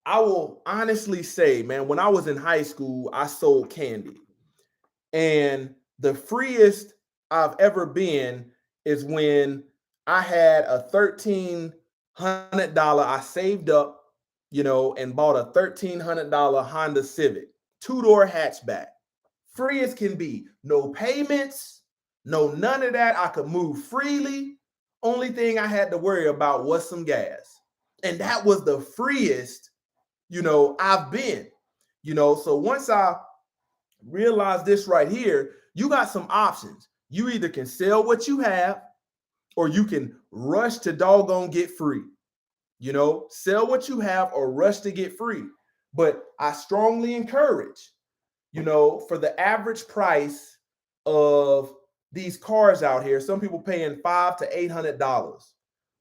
I will honestly say, man, when I was in high school, I sold candy. And the freest I've ever been is when I had a $1,300 I saved up, and bought a $1,300 Honda Civic, two-door hatchback. Free as can be. No payments, no none of that. I could move freely. Only thing I had to worry about was some gas. And that was the freest, I've been. So once I realized this right here, you got some options. You either can sell what you have, or you can rush to doggone get free. Sell what you have or rush to get free. But I strongly encourage, for the average price of these cars out here, some people paying $500 to $800.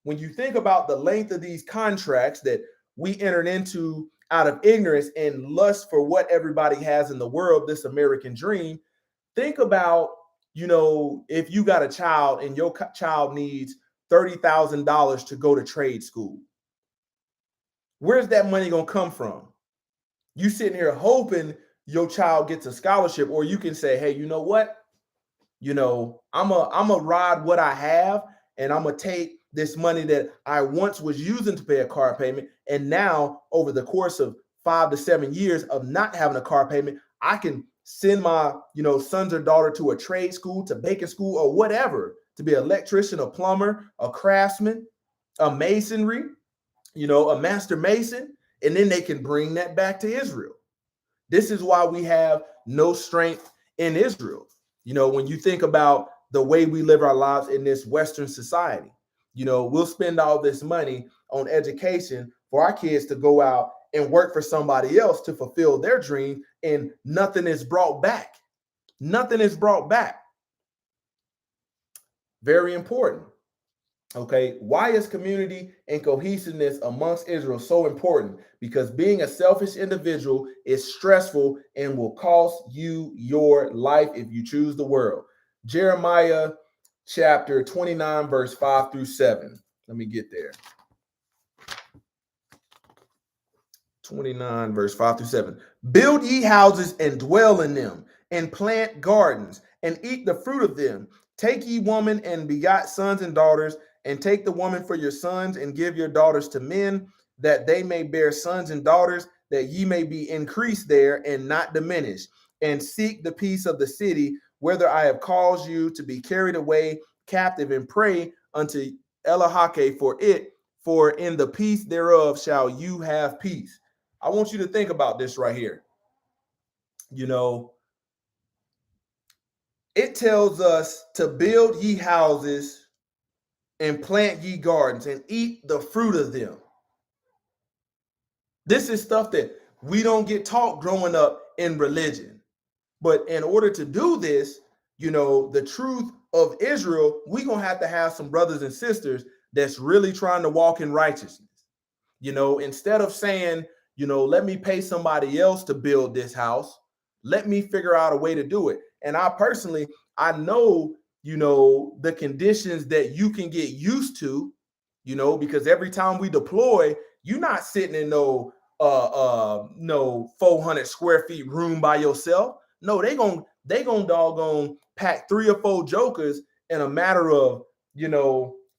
When you think about the length of these contracts that we entered into out of ignorance and lust for what everybody has in the world, this American dream, think about, if you got a child and your child needs $30,000 to go to trade school. Where's that money going to come from? You sitting here hoping your child gets a scholarship, or you can say, hey, you know what? I'm a ride what I have, and I'm going to take this money that I once was using to pay a car payment. And now over the course of 5 to 7 years of not having a car payment, I can send my, sons or daughter to a trade school, to baking school, or whatever, to be an electrician, a plumber, a craftsman, a masonry, a master mason, and then they can bring that back to Israel. This is why we have no strength in Israel. When you think about the way we live our lives in this Western society, we'll spend all this money on education for our kids to go out and work for somebody else to fulfill their dream, and nothing is brought back. Nothing is brought back. Very important. Okay, why is community and cohesiveness amongst Israel so important? Because being a selfish individual is stressful and will cost you your life if you choose the world. Jeremiah chapter 29, verse 5 through 7. Let me get there. 29, verse 5 through 7. Build ye houses and dwell in them, and plant gardens, and eat the fruit of them. Take ye woman and begot sons and daughters, and take the woman for your sons, and give your daughters to men, that they may bear sons and daughters, that ye may be increased there and not diminished. And seek the peace of the city, whither I have caused you to be carried away captive, and pray unto Elohake for it, for in the peace thereof shall you have peace. I want you to think about this right here. It tells us to build ye houses and plant ye gardens and eat the fruit of them. This is stuff that we don't get taught growing up in religion. But in order to do this, the truth of Israel, we're going to have some brothers and sisters that's really trying to walk in righteousness. Instead of saying, let me pay somebody else to build this house, let me figure out a way to do it. And I know, the conditions that you can get used to, because every time we deploy, you're not sitting in no 400 square feet room by yourself. No, they gonna doggone pack 3 or 4 jokers in a matter of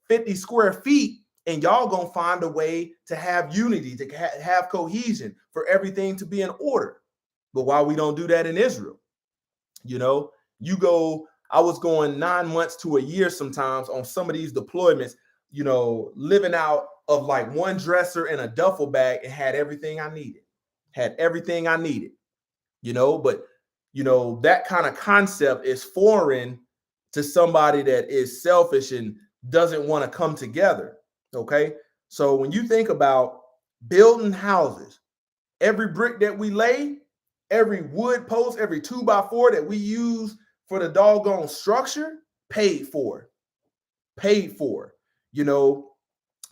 50 square feet and y'all gonna find a way to have unity, to have cohesion, for everything to be in order. But why we don't do that in Israel? You know, I was going 9 months to a year sometimes on some of these deployments, living out of like one dresser and a duffel bag, and had everything I needed. But that kind of concept is foreign to somebody that is selfish and doesn't want to come together. Okay. So when you think about building houses, every brick that we lay, every wood post, every 2x4 that we use for the doggone structure, paid for.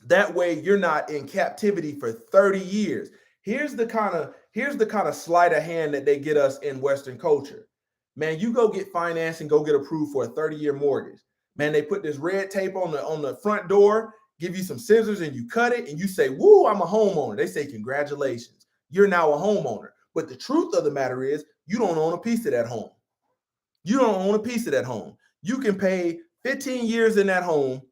That way you're not in captivity for 30 years. Here's the kind of sleight of hand that they get us in Western culture. Man, you go get financed and go get approved for a 30-year mortgage. Man, they put this red tape on the front door, give you some scissors, and you cut it, and you say, "Woo, I'm a homeowner." They say, "Congratulations, you're now a homeowner." But the truth of the matter is, you don't own a piece of that home. You can pay 15 years in that home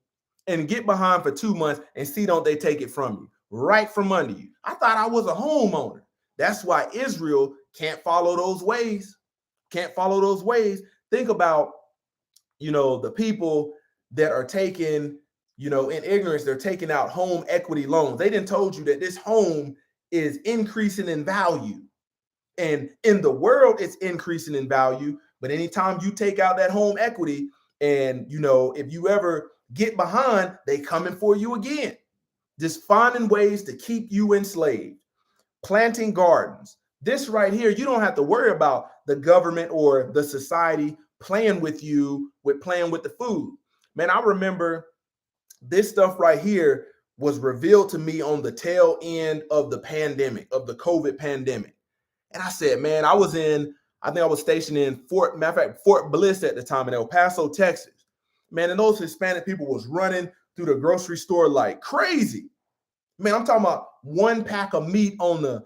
and get behind for 2 months and see, don't they take it from you, right from under you. I thought I was a homeowner. That's why Israel can't follow those ways. Think about, the people that are taking, in ignorance, they're taking out home equity loans. They didn't told you that this home is increasing in value. And in the world, it's increasing in value. But anytime you take out that home equity, and if you ever get behind, they coming for you again. Just finding ways to keep you enslaved. Planting gardens. This right here, you don't have to worry about the government or the society playing with you with playing with the food. Man, I remember this stuff right here was revealed to me on the tail end of the pandemic, of the COVID pandemic. And I said, man, I think I was stationed in Fort Bliss at the time in El Paso, Texas. Man, and those Hispanic people was running through the grocery store like crazy. Man, I'm talking about one pack of meat on the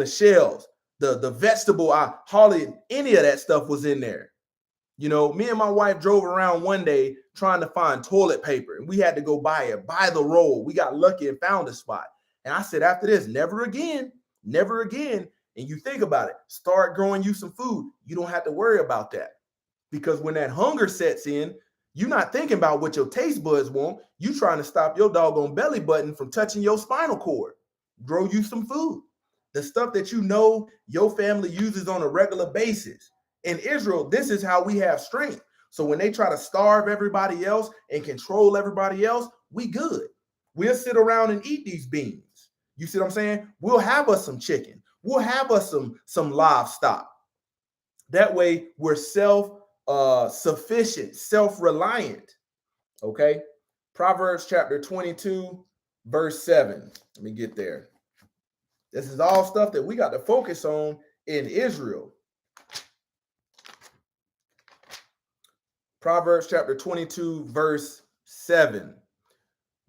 shelves. The vegetable, hardly any of that stuff was in there. Me and my wife drove around one day trying to find toilet paper, and we had to go buy the roll. We got lucky and found a spot. And I said, after this, never again. And you think about it, start growing you some food. You don't have to worry about that. Because when that hunger sets in, you're not thinking about what your taste buds want. You trying to stop your doggone belly button from touching your spinal cord. Grow you some food. The stuff that your family uses on a regular basis. In Israel, this is how we have strength. So when they try to starve everybody else and control everybody else, we good. We'll sit around and eat these beans. You see what I'm saying? We'll have us some chicken. We'll have us some livestock. That way we're self-sufficient, self-reliant. Okay. Proverbs chapter 22, verse 7. Let me get there. This is all stuff that we got to focus on in Israel. Proverbs chapter 22, verse 7.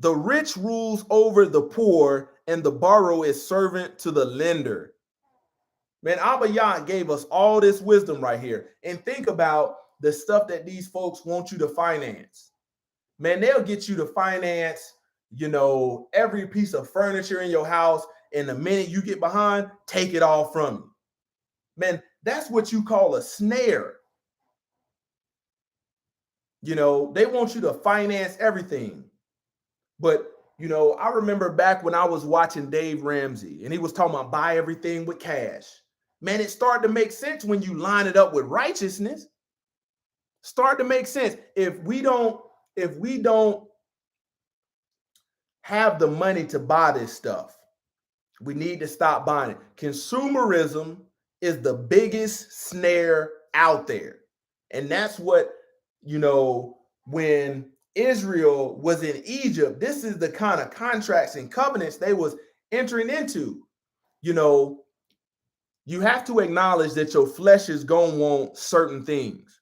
The rich rules over the poor, and the borrower is servant to the lender. Man, Abba Yah gave us all this wisdom right here. And think about the stuff that these folks want you to finance. Man, they'll get you to finance, every piece of furniture in your house. And the minute you get behind, take it all from you. Man, that's what you call a snare. They want you to finance everything. But, I remember back when I was watching Dave Ramsey and he was talking about buy everything with cash. Man, it started to make sense when you line it up with righteousness. Start to make sense. If we don't have the money to buy this stuff, we need to stop buying it. Consumerism is the biggest snare out there. And that's what, when Israel was in Egypt, this is the kind of contracts and covenants they was entering into. You have to acknowledge that your flesh is going to want certain things,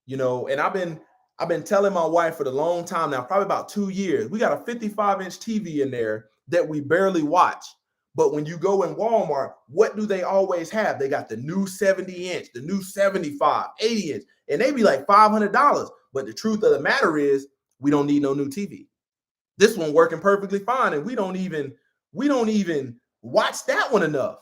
and I've been telling my wife for the long time now, probably about 2 years, we got a 55-inch TV in there that we barely watch. But when you go in Walmart, what do they always have? They got the new 70-inch, the new 75, 80-inch, and they be like $500. But the truth of the matter is, we don't need no new TV. This one working perfectly fine, and we don't even watch that one enough.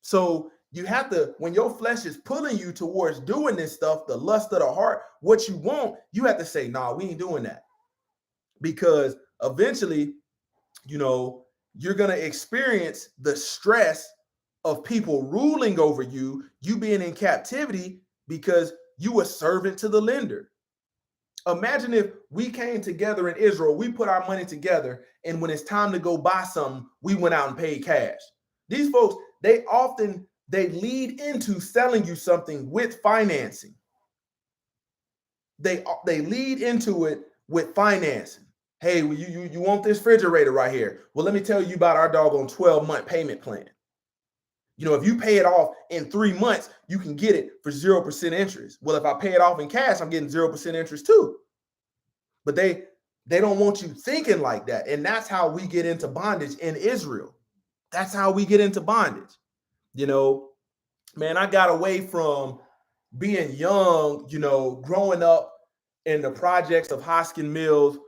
So you have to, when your flesh is pulling you towards doing this stuff, the lust of the heart, what you want, you have to say, nah, we ain't doing that. Because eventually, you're going to experience the stress of people ruling over you, you being in captivity because you were servant to the lender. Imagine if we came together in Israel, we put our money together, and when it's time to go buy something, we went out and paid cash. These folks, they lead into selling you something with financing. They lead into it with financing. Hey, you want this refrigerator right here? Well, let me tell you about our doggone 12-month payment plan. If you pay it off in 3 months, you can get it for 0% interest. Well, if I pay it off in cash, I'm getting 0% interest too. But they don't want you thinking like that. And that's how we get into bondage in Israel. That's how we get into bondage. Man, I got away from being young, growing up in the projects of Hoskin Mills,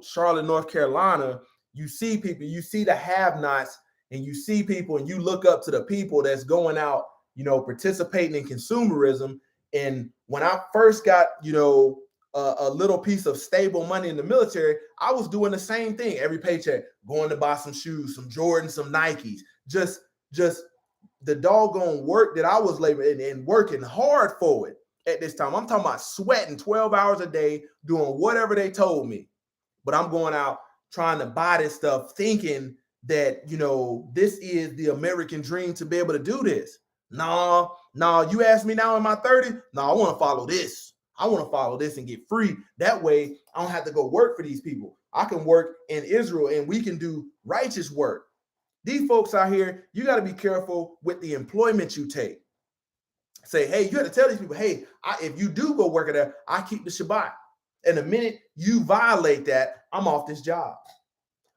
Charlotte, North Carolina. You see people, you see the have-nots, and you see people, and you look up to the people that's going out, participating in consumerism. And when I first got, a little piece of stable money in the military, I was doing the same thing. Every paycheck, going to buy some shoes, some Jordans, some Nikes, just the doggone work that I was laboring and working hard for it at this time. I'm talking about sweating 12 hours a day, doing whatever they told me. But I'm going out trying to buy this stuff, thinking that, this is the American dream to be able to do this. No, you ask me now in my 30s, I want to follow this. I want to follow this and get free. That way, I don't have to go work for these people. I can work in Israel and we can do righteous work. These folks out here, you got to be careful with the employment you take. Say, hey, you got to tell these people, hey, if you do go work there, I keep the Shabbat. And the minute you violate that, I'm off this job.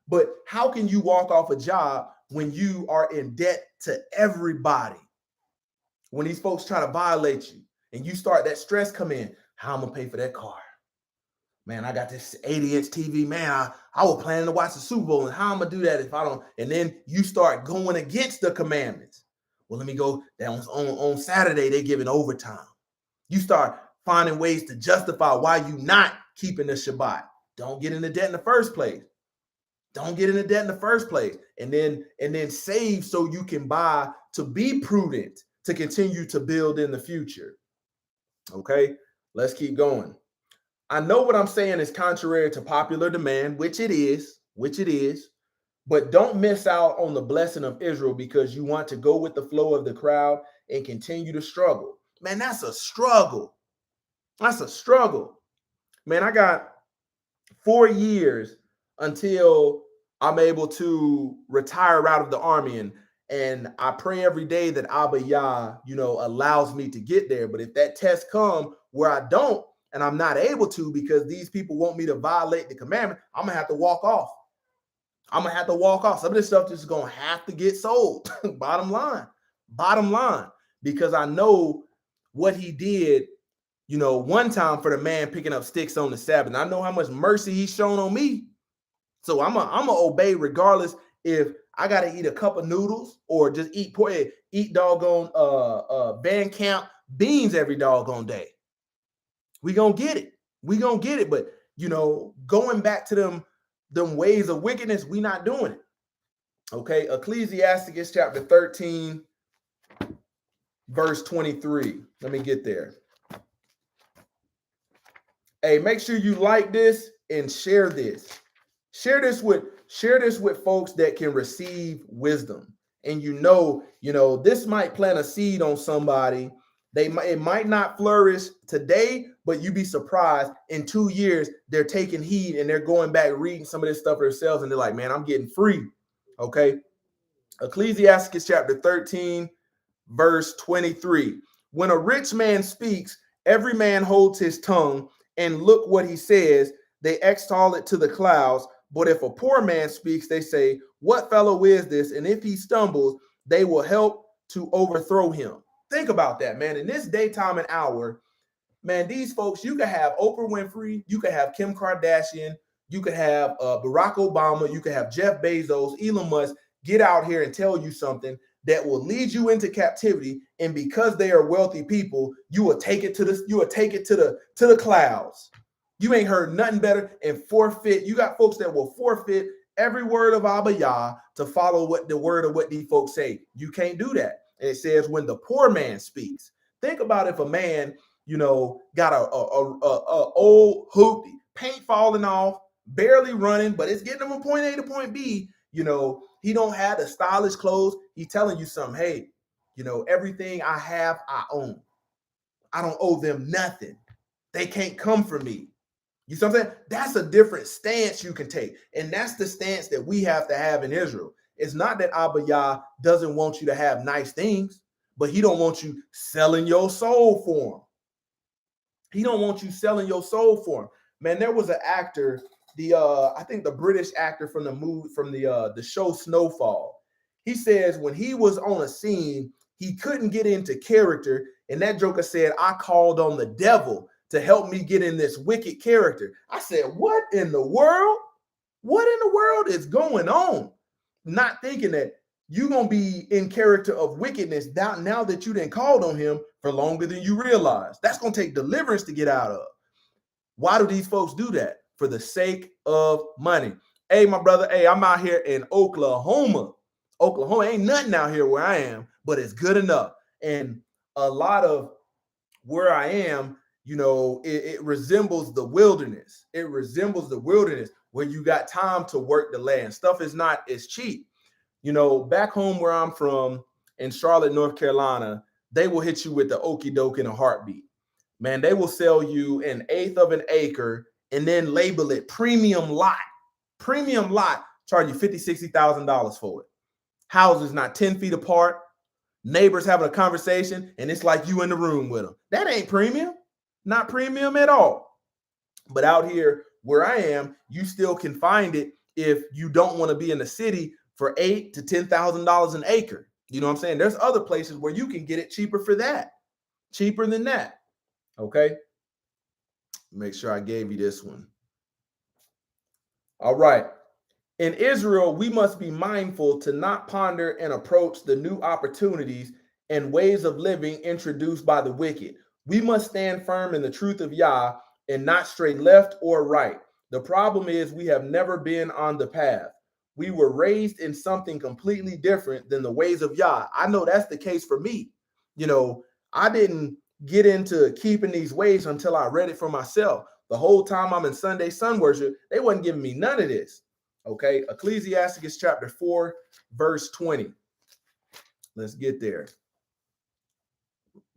But how can you walk off a job when you are in debt to everybody? When these folks try to violate you and you start, that stress come in, how I'm going to pay for that car? Man, I got this 80-inch TV. Man, I was planning to watch the Super Bowl, and how I'm going to do that if I don't? And then you start going against the commandments. Well, let me go. That was on Saturday, they giving overtime. You start finding ways to justify why you not keeping the Shabbat. Don't get into debt in the first place. Don't get into debt in the first place. And then save so you can buy, to be prudent, to continue to build in the future. Okay, let's keep going. I know what I'm saying is contrary to popular demand, which it is, but don't miss out on the blessing of Israel because you want to go with the flow of the crowd and continue to struggle. Man, that's a struggle. That's a struggle. Man, I got 4 years until I'm able to retire out of the army. And I pray every day that Abba Yah, allows me to get there. But if that test come where I don't, and I'm not able to because these people want me to violate the commandment, I'm going to have to walk off. Some of this stuff just going to have to get sold. Bottom line, because I know what he did, one time for the man picking up sticks on the Sabbath. And I know how much mercy he's shown on me. So I'm gonna obey regardless if I got to eat a cup of noodles or just eat doggone band camp beans every doggone day. We gonna get it. But going back to them ways of wickedness, we not doing it. Okay, Ecclesiasticus chapter 13, verse 23. Let me get there. Hey, make sure you like this and share this. Share this with folks that can receive wisdom. And this might plant a seed on somebody. It might not flourish today, but you'd be surprised in 2 years they're taking heed and they're going back reading some of this stuff themselves and they're like, man, I'm getting free. Okay. Ecclesiasticus chapter 13, verse 23. When a rich man speaks, every man holds his tongue, and look what he says, they extol it to the clouds. But if a poor man speaks, they say, what fellow is this? And if he stumbles, they will help to overthrow him. Think about that, man. In this daytime and hour, man, these folks, you can have Oprah Winfrey, you can have Kim Kardashian, You could have Barack Obama, you could have Jeff Bezos, Elon Musk get out here and tell you something that will lead you into captivity, and because they are wealthy people, you will take it to the clouds. You ain't heard nothing better, and forfeit. You got folks that will forfeit every word of Abba Yah to follow what the word of what these folks say. You can't do that. And it says when the poor man speaks. Think about if a man, got a old hoopty, paint falling off, barely running, but it's getting him from point A to point B. He don't have the stylish clothes. He's telling you something. Hey, everything I have, I own. I don't owe them nothing. They can't come for me. You see what I'm saying? That's a different stance you can take. And that's the stance that we have to have in Israel. It's not that Abba Yah doesn't want you to have nice things, but he don't want you selling your soul for him. He don't want you selling your soul for him. Man, there was an actor, I think the British actor from the movie, from the show Snowfall. He says when he was on a scene, he couldn't get into character. And that joker said, I called on the devil to help me get in this wicked character. I said, what in the world? What in the world is going on? Not thinking that you're going to be in character of wickedness now that you didn't called on him for longer than you realize. That's going to take deliverance to get out of. Why do these folks do that? For the sake of money. Hey, my brother, I'm out here in Oklahoma. Oklahoma ain't nothing out here where I am, but it's good enough. And a lot of where I am, it resembles the wilderness. It resembles the wilderness where you got time to work the land. Stuff is not as cheap. Back home where I'm from in Charlotte, North Carolina, they will hit you with the okie doke in a heartbeat. Man, they will sell you an eighth of an acre and then label it premium lot. Premium lot, charge you $50,000, $60,000 for it. Houses not 10 feet apart. Neighbors having a conversation, and it's like you in the room with them. That ain't premium. Not premium at all. But out here where I am, you still can find it if you don't want to be in the city for $8,000 to $10,000 an acre. You know what I'm saying? There's other places where you can get it cheaper for that. Cheaper than that. Okay. Make sure I gave you this one. All right. In Israel, we must be mindful to not ponder and approach the new opportunities and ways of living introduced by the wicked. We must stand firm in the truth of Yah and not stray left or right. The problem is we have never been on the path. We were raised in something completely different than the ways of Yah. I know that's the case for me. I didn't get into keeping these ways until I read it for myself. The whole time I'm in Sunday sun worship, they wasn't giving me none of this. Okay, Ecclesiastes chapter 4, verse 20. Let's get there.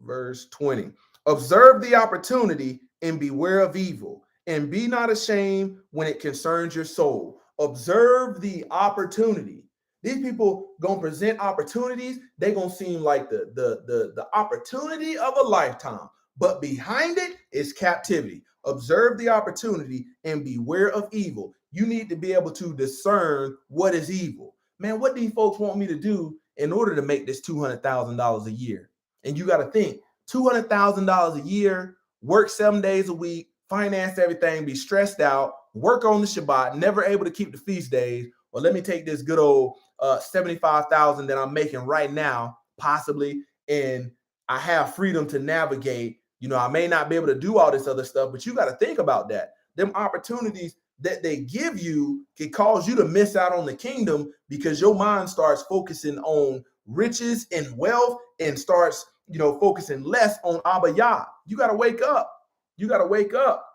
Verse 20. Observe the opportunity and beware of evil, and be not ashamed when it concerns your soul. Observe the opportunity. These people gonna present opportunities. They gonna seem like the opportunity of a lifetime, but behind it is captivity. Observe the opportunity and beware of evil. You need to be able to discern what is evil. Man, what these folks want me to do in order to make this $200,000 a year? And you got to think, $200,000 a year, work 7 days a week, finance everything, be stressed out, work on the Shabbat, never able to keep the feast days. Well, let me take this good old $75,000 that I'm making right now, possibly, and I have freedom to navigate. I may not be able to do all this other stuff, but you got to think about that. Them opportunities that they give you can cause you to miss out on the kingdom because your mind starts focusing on riches and wealth and starts, focusing less on Abba Yah. You got to wake up. You got to wake up.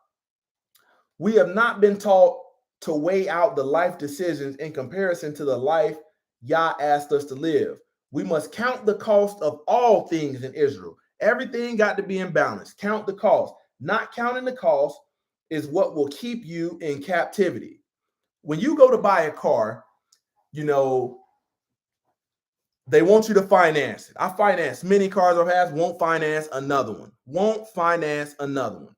We have not been taught to weigh out the life decisions in comparison to the life Yah asked us to live. We must count the cost of all things in Israel. Everything got to be in balance. Count the cost. Not counting the cost is what will keep you in captivity. When you go to buy a car, they want you to finance it. I finance many cars I've had, won't finance another one. Won't finance another one.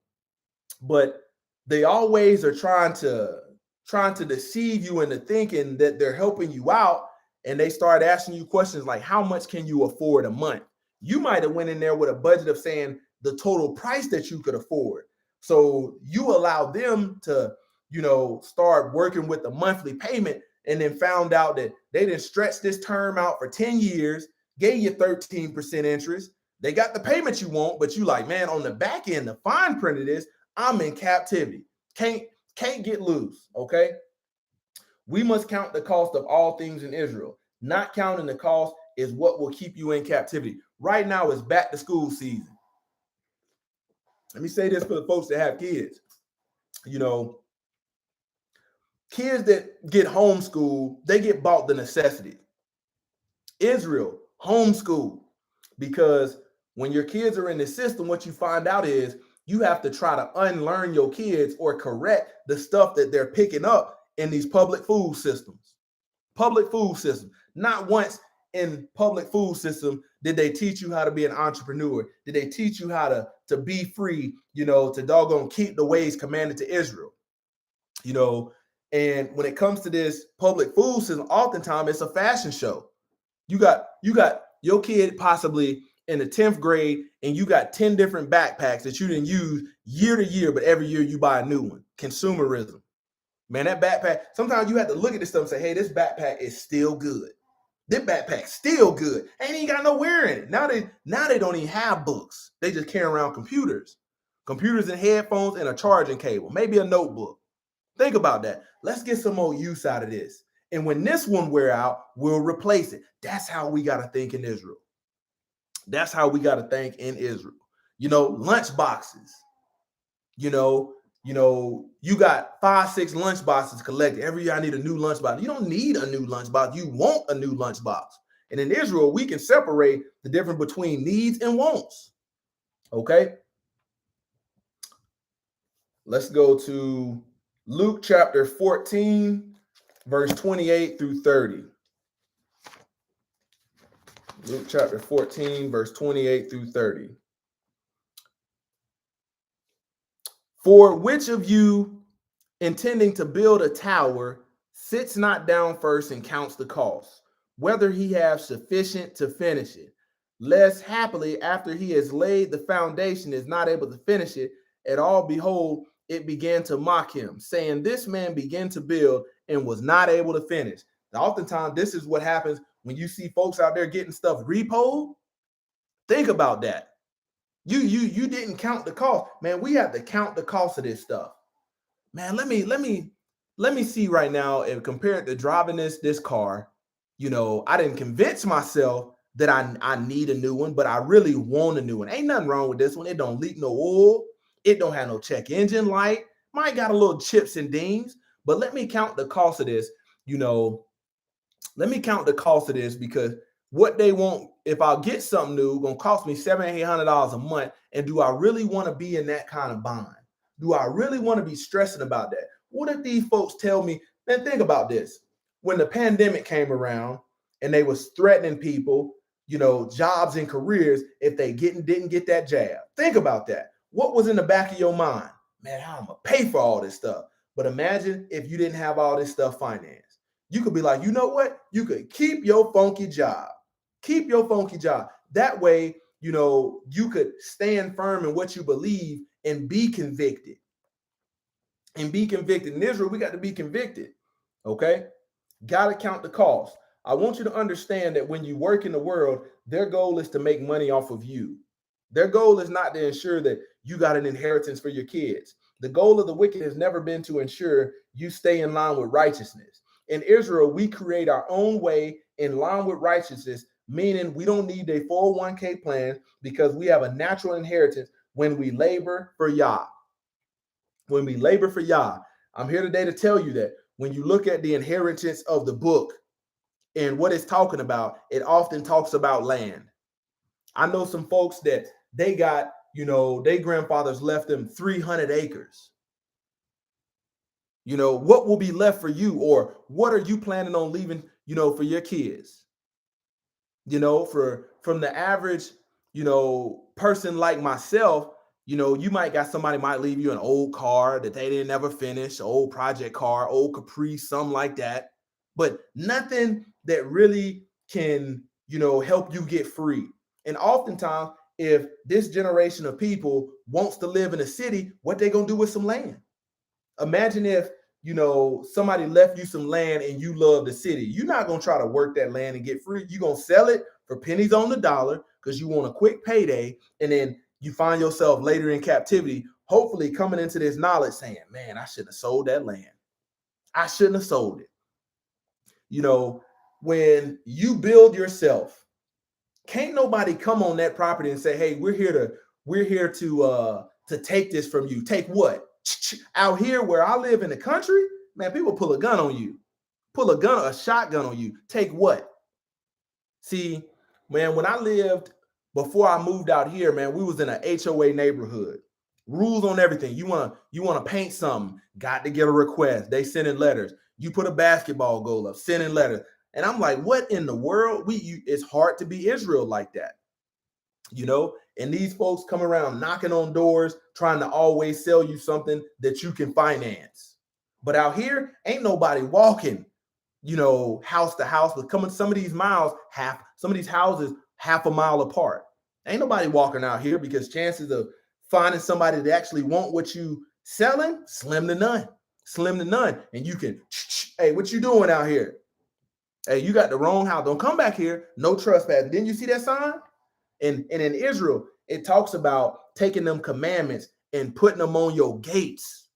But they always are trying to deceive you into thinking that they're helping you out, and they start asking you questions like, how much can you afford a month? You might have went in there with a budget of saying the total price that you could afford. So you allow them to, start working with the monthly payment and then found out that they didn't stretch this term out for 10 years, gave you 13% interest. They got the payment you want, but you like, man, on the back end, the fine print of this, I'm in captivity. Can't get loose, okay? We must count the cost of all things in Israel. Not counting the cost is what will keep you in captivity. Right now it's back to school season. Let me say this for the folks that have kids. Kids that get homeschooled, they get bought the necessity. Israel, homeschool, because when your kids are in the system, what you find out is you have to try to unlearn your kids or correct the stuff that they're picking up in these public food systems. Public food system. Not once in public food system did they teach you how to be an entrepreneur. Did they teach you how to be free, to doggone keep the ways commanded to Israel. And when it comes to this public food system, oftentimes it's a fashion show. You got your kid possibly in the 10th grade, and you got 10 different backpacks that you didn't use year to year, but every year you buy a new one. Consumerism. Man, that backpack, sometimes you have to look at this stuff and say, hey, this backpack is still good. This backpack's still good. Ain't even got no wear in it. Now they don't even have books. They just carry around computers and headphones and a charging cable, maybe a notebook. Think about that. Let's get some more use out of this. And when this one wear out, we'll replace it. That's how we got to think in Israel. That's how we got to think in Israel. Lunch boxes. You got 5-6 lunch boxes collected. Every year I need a new lunch box. You don't need a new lunch box. You want a new lunch box. And in Israel, we can separate the difference between needs and wants. Okay? Let's go to Luke chapter 14, verse 28 through 30. Luke chapter 14, verse 28 through 30. For which of you, intending to build a tower, sits not down first and counts the cost, whether he have sufficient to finish it, lest happily after he has laid the foundation is not able to finish it at all, behold, it began to mock him, saying, this man began to build and was not able to finish. Now, oftentimes, this is what happens when you see folks out there getting stuff repoed. Think about that. You didn't count the cost. Man, we have to count the cost of this stuff. Man, let me see right now, and compared to driving this car, I didn't convince myself that I need a new one, but I really want a new one. Ain't nothing wrong with this one. It don't leak no oil. It don't have no check engine light. Might got a little chips and dings, but let me count the cost of this. Let me count the cost of this, because what they want, if I'll get something new, gonna cost me $700-800 a month. And do I really want to be in that kind of bind? Do I really want to be stressing about that? What if these folks tell me, man, think about this. When the pandemic came around and they was threatening people, jobs and careers if they didn't get that jab. Think about that. What was in the back of your mind? Man, how am I gonna pay for all this stuff? But imagine if you didn't have all this stuff financed. You could be like, you know what? You could keep your funky job. Keep your funky job. That way, you could stand firm in what you believe and be convicted. In Israel, we got to be convicted. Okay? Got to count the cost. I want you to understand that when you work in the world, their goal is to make money off of you. Their goal is not to ensure that you got an inheritance for your kids. The goal of the wicked has never been to ensure you stay in line with righteousness. In Israel, we create our own way in line with righteousness, meaning we don't need a 401k plan because we have a natural inheritance when we labor for Yah. When we labor for Yah. I'm here today to tell you that when you look at the inheritance of the book and what it's talking about, it often talks about land. I know some folks that they got, their grandfathers left them 300 acres. What will be left for you, or what are you planning on leaving, for your kids? From the average, person like myself, you might got somebody might leave you an old car that they didn't ever finish, old project car, old Caprice, something like that, but nothing that really can, help you get free. And oftentimes, if this generation of people wants to live in a city, what they gonna do with some land? Imagine if, somebody left you some land and you love the city. You're not going to try to work that land and get free. You're going to sell it for pennies on the dollar because you want a quick payday. And then you find yourself later in captivity, hopefully coming into this knowledge saying, man, I shouldn't have sold that land. I shouldn't have sold it. When you build yourself, can't nobody come on that property and say, hey, we're here to take this from you. Take what? Out here where I live in the country, man, people pull a gun on you, a shotgun on you. Take what? See, man, when I lived before I moved out here, man, we was in an HOA neighborhood. Rules on everything. You wanna paint something, got to get a request. They sending letters. You put a basketball goal up, sending letters. And I'm like, what in the world? It's hard to be Israel like that. And these folks come around knocking on doors, trying to always sell you something that you can finance. But out here, ain't nobody walking, house to house, but coming some of these houses half a mile apart. Ain't nobody walking out here because chances of finding somebody that actually want what you selling, slim to none. And you can, hey, what you doing out here? Hey, you got the wrong house. Don't come back here. No trespassing. Didn't you see that sign? And in Israel, it talks about taking them commandments and putting them on your gates.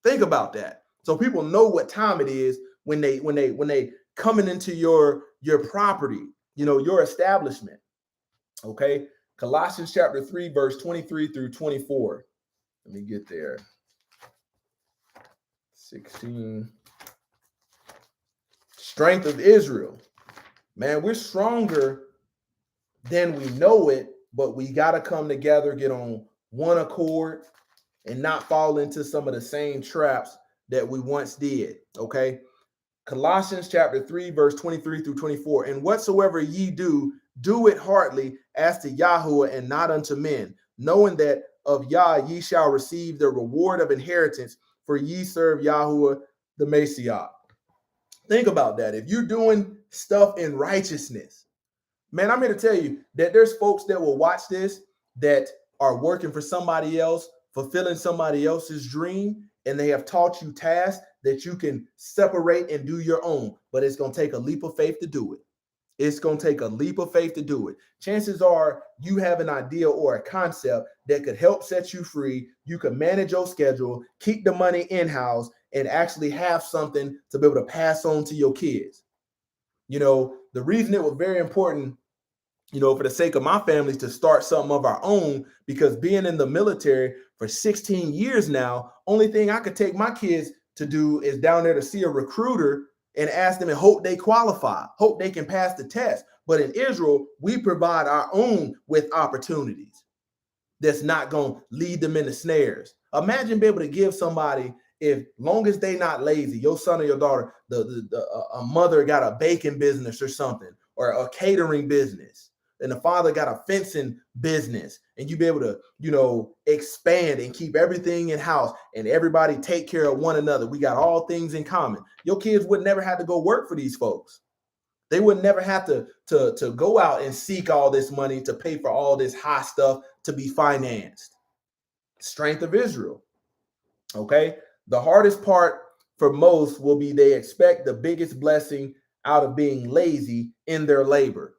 Think about that. So people know what time it is when they coming into your property, your establishment. Okay. Colossians chapter 3, verse 23 through 24. Let me get there. 16. Strength of Israel. Man, we're stronger than we know it, but we got to come together, get on one accord, and not fall into some of the same traps that we once did. Okay. Colossians chapter 3, verse 23 through 24. And whatsoever ye do, do it heartily as to Yahweh and not unto men, knowing that of Yah ye shall receive the reward of inheritance, for ye serve Yahweh the Messiah. Think about that. If you're doing stuff in righteousness, man, I'm here to tell you that there's folks that will watch this that are working for somebody else, fulfilling somebody else's dream, and they have taught you tasks that you can separate and do your own, but it's going to take a leap of faith to do it. Chances are you have an idea or a concept that could help set you free. You can manage your schedule, keep the money in-house, and actually have something to be able to pass on to your kids. The reason it was very important, for the sake of my family, to start something of our own, because being in the military for 16 years now, only thing I could take my kids to do is down there to see a recruiter and ask them and hope they qualify, hope they can pass the test. But in Israel, we provide our own with opportunities that's not going to lead them into snares. Imagine being able to give somebody, if long as they not lazy, your son or your daughter, a mother got a baking business or something, or a catering business, and the father got a fencing business, and you be able to, expand and keep everything in house and everybody take care of one another. We got all things in common. Your kids would never have to go work for these folks. They would never have to go out and seek all this money to pay for all this high stuff to be financed. Strength of Israel. Okay. The hardest part for most will be they expect the biggest blessing out of being lazy in their labor.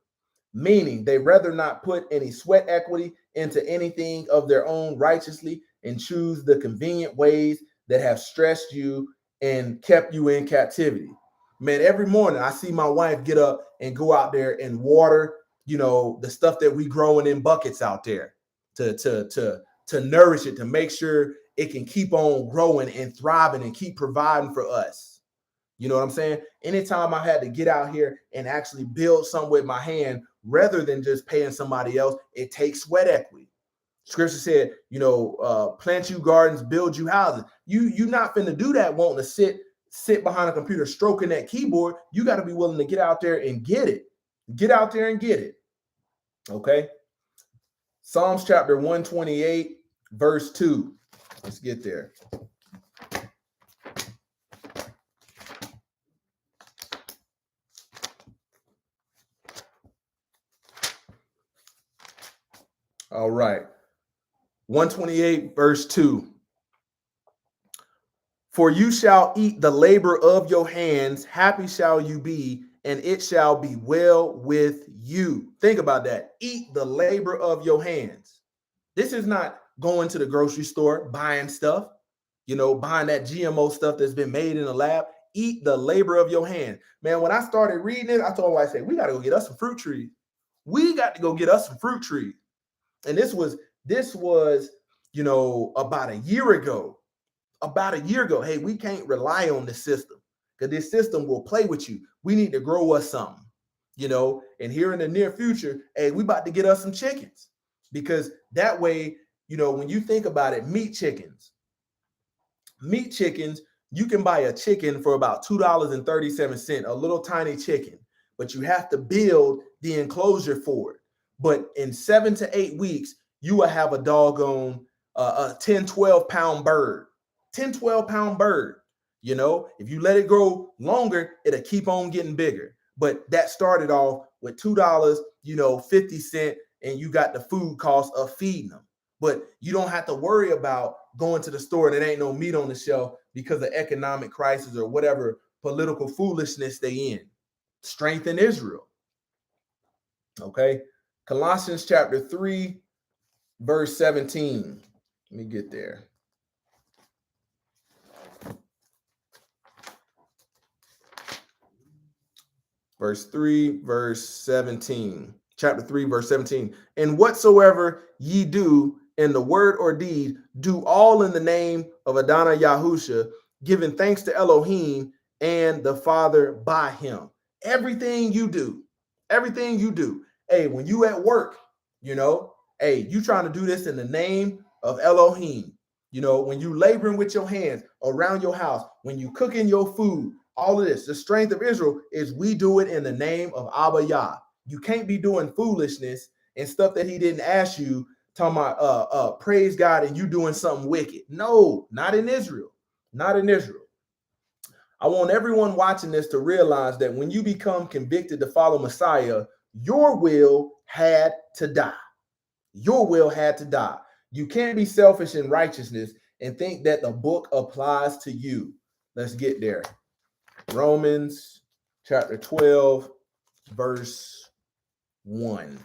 Meaning they rather not put any sweat equity into anything of their own righteously and choose the convenient ways that have stressed you and kept you in captivity. Man, every morning I see my wife get up and go out there and water, the stuff that we growing in buckets out there to nourish it, to make sure it can keep on growing and thriving and keep providing for us. You know what I'm saying? Anytime I had to get out here and actually build something with my hand rather than just paying somebody else, it takes sweat equity. Scripture said, plant you gardens, build you houses. You not finna do that wanting to sit behind a computer stroking that keyboard. You got to be willing to get out there and get it. Get out there and get it. Okay. Psalms chapter 128, verse 2. Let's get there. All right. 128, verse 2. For you shall eat the labor of your hands, happy shall you be, and it shall be well with you. Think about that. Eat the labor of your hands. This is not going to the grocery store, buying stuff, buying that GMO stuff that's been made in the lab. Eat the labor of your hand. Man, when I started reading it, I told my wife, I said, we got to go get us some fruit trees. We got to go get us some fruit trees. And this was, about a year ago. Hey, we can't rely on this system because this system will play with you. We need to grow us something, and here in the near future, hey, we about to get us some chickens because that way, when you think about it, meat chickens, you can buy a chicken for about $2.37, a little tiny chicken, but you have to build the enclosure for it. But in 7 to 8 weeks, you will have a doggone a 10, 12 pound bird. 10, 12 pound bird. If you let it grow longer, it'll keep on getting bigger. But that started off with $2, 50 cents, and you got the food cost of feeding them. But you don't have to worry about going to the store and there ain't no meat on the shelf because of economic crisis or whatever political foolishness they in. Strengthen Israel. Okay. Colossians chapter 3, verse 17. Let me get there. Verse 3, verse 17. Chapter 3, verse 17. And whatsoever ye do in the word or deed, do all in the name of Adonai Yahusha, giving thanks to Elohim and the Father by him. Everything you do. Hey, when you at work, hey, you trying to do this in the name of Elohim. When you laboring with your hands around your house, when you cooking your food, all of this, the strength of Israel is we do it in the name of Abba Yah. You can't be doing foolishness and stuff that he didn't ask you, talking about praise God and you doing something wicked. No, not in Israel. Not in Israel. I want everyone watching this to realize that when you become convicted to follow Messiah, your will had to die. Your will had to die. You can't be selfish in righteousness and think that the book applies to you. Let's get there. Romans chapter 12, verse 1.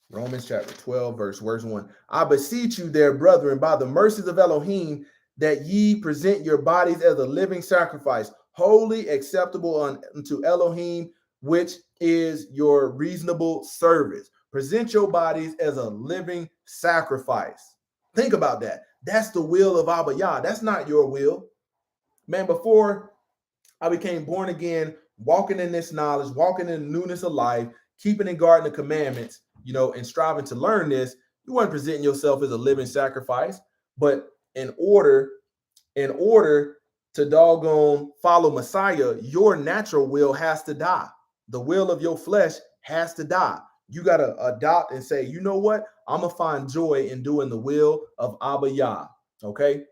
Romans chapter 12, verse 1. I beseech you, there, brethren, by the mercies of Elohim, that ye present your bodies as a living sacrifice, holy, acceptable unto Elohim, which is your reasonable service. Present your bodies as a living sacrifice. Think about that. That's the will of Abba Yah. That's not your will. Man, before I became born again, walking in this knowledge, walking in the newness of life, keeping and guarding the commandments, and striving to learn this, you weren't presenting yourself as a living sacrifice. But in order to doggone follow Messiah, your natural will has to die. The will of your flesh has to die. You got to adopt and say, you know what? I'm going to find joy in doing the will of Abba Yah. Okay?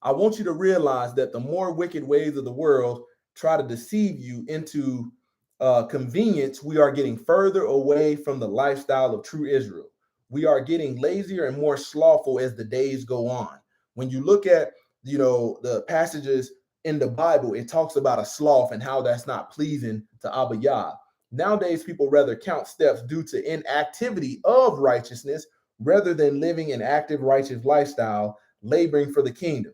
I want you to realize that the more wicked ways of the world try to deceive you into convenience, we are getting further away from the lifestyle of true Israel. We are getting lazier and more slothful as the days go on. When you look at, the passages in the Bible, it talks about a sloth and how that's not pleasing to Abba Yah. Nowadays, people rather count steps due to inactivity of righteousness rather than living an active, righteous lifestyle, laboring for the kingdom.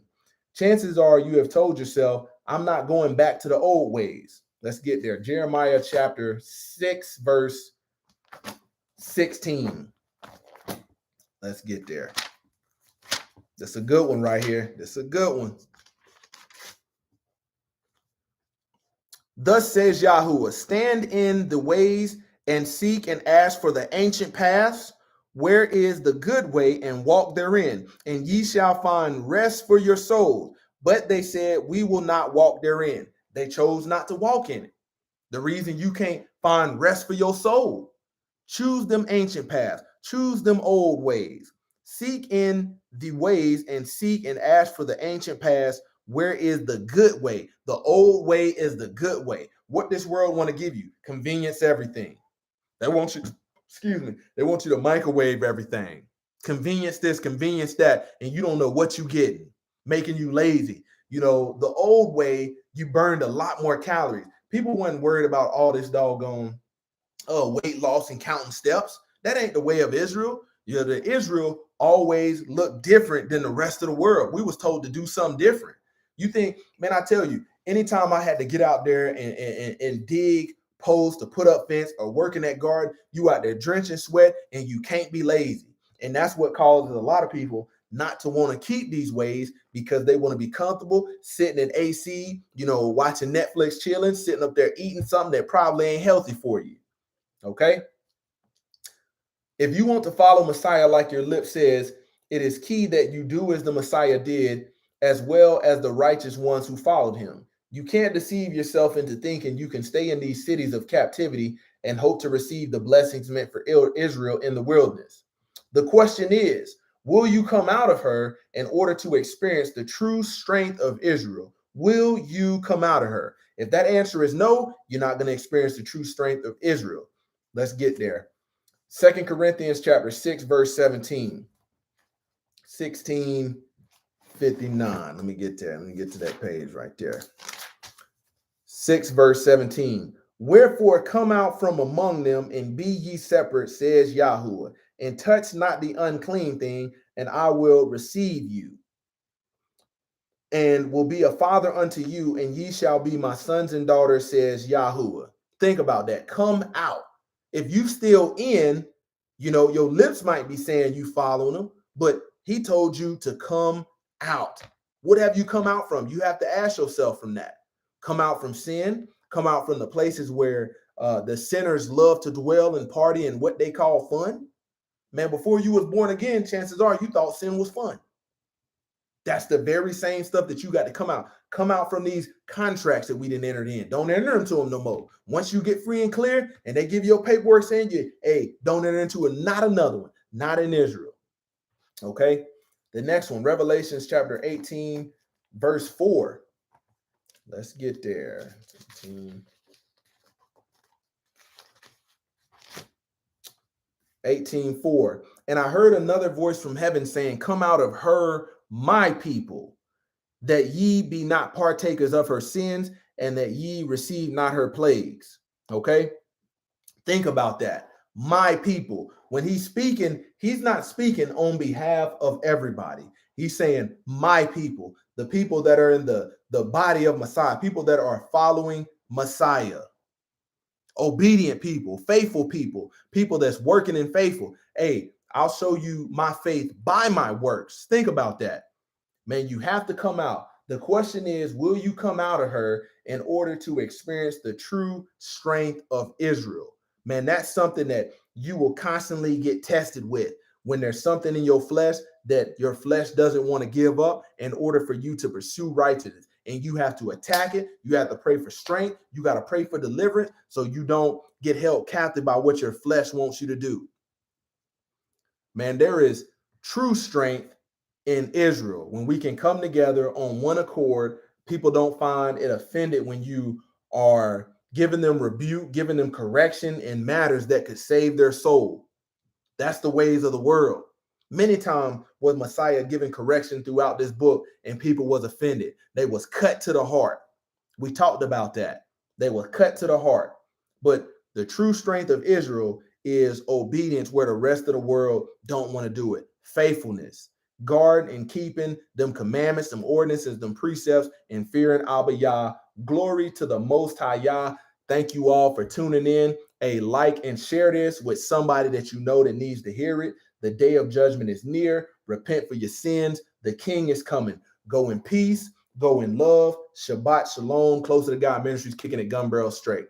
Chances are you have told yourself, I'm not going back to the old ways. Let's get there. Jeremiah chapter 6, verse 16. Let's get there. That's a good one right here. That's a good one. Thus says Yahuwah, stand in the ways and seek and ask for the ancient paths. Where is the good way, and walk therein, and ye shall find rest for your souls. But they said, we will not walk therein. They chose not to walk in it. The reason you can't find rest for your soul. Choose them ancient paths. Choose them old ways. Seek in the ways and seek and ask for the ancient paths. Where is the good way? The old way is the good way. What this world want to give you? Convenience everything. They want you, they want you to microwave everything. Convenience this, convenience that, and you don't know what you're getting, making you lazy. You know, the old way, you burned a lot more calories. People weren't worried about all this doggone weight loss and counting steps. That ain't the way of Israel. You know, the Israel always looked different than the rest of the world. We was told to do something different. You think, man, I tell you, anytime I had to get out there and dig posts to put up fence or work in that garden, you out there drenching sweat and you can't be lazy. And that's what causes a lot of people not to want to keep these ways, because they want to be comfortable sitting in AC, you know, watching Netflix, chilling, sitting up there eating something that probably ain't healthy for you. Okay. If you want to follow Messiah like your lip says, it is key that you do as the Messiah did, as well as the righteous ones who followed him. You can't deceive yourself into thinking you can stay in these cities of captivity and hope to receive the blessings meant for Israel in the wilderness. The question is, will you come out of her in order to experience the true strength of Israel? Will you come out of her? If that answer is no, you're not going to experience the true strength of Israel. Let's get there. 2 Corinthians chapter 6, verse 17. 1659. Let me get there. Let me get to that page right there. 6 verse 17. Wherefore come out from among them and be ye separate, says Yahuwah, and touch not the unclean thing, and I will receive you, and will be a father unto you, and ye shall be my sons and daughters, says Yahuwah. Think about that. Come out. If you still in, you know, your lips might be saying you following him, but he told you to come out. What have you come out from? You have to ask yourself from that. Come out from sin, come out from the places where the sinners love to dwell and party and what they call fun. Man, before you was born again, chances are you thought sin was fun. That's the very same stuff that you got to come out. Come out from these contracts that we didn't enter in. Don't enter into them no more. Once you get free and clear and they give you your paperwork saying you, hey, don't enter into it. Not another one. Not in Israel. Okay. The next one, Revelations chapter 18, verse 4. Let's get there. 18:4. And I heard another voice from heaven saying, come out of her, my people, that ye be not partakers of her sins, and that ye receive not her plagues. Okay. Think about that. My people. When he's speaking, he's not speaking on behalf of everybody. He's saying my people, the people that are in the body of Messiah, people that are following Messiah, obedient people, faithful people, people that's working in faithful. Hey, I'll show you my faith by my works. Think about that. Man, you have to come out. The question is, will you come out of her in order to experience the true strength of Israel? Man, that's something that you will constantly get tested with when there's something in your flesh that your flesh doesn't want to give up in order for you to pursue righteousness. And you have to attack it. You have to pray for strength. You got to pray for deliverance so you don't get held captive by what your flesh wants you to do. Man, there is true strength in Israel when we can come together on one accord. People don't find it offended when you are giving them rebuke, giving them correction in matters that could save their soul. That's the ways of the world. Many times was Messiah giving correction throughout this book and people was offended. They was cut to the heart. We talked about that. They were cut to the heart. But the true strength of Israel is obedience where the rest of the world don't want to do it. Faithfulness, guard and keeping them commandments, them ordinances, them precepts, and fearing Abba Yah. Glory to the Most High Yah. Thank you all for tuning in. Like and share this with somebody that you know that needs to hear it. The day of judgment is near. Repent for your sins. The King is coming. Go in peace. Go in love. Shabbat shalom. Closer to God Ministries, kicking it gun barrel straight.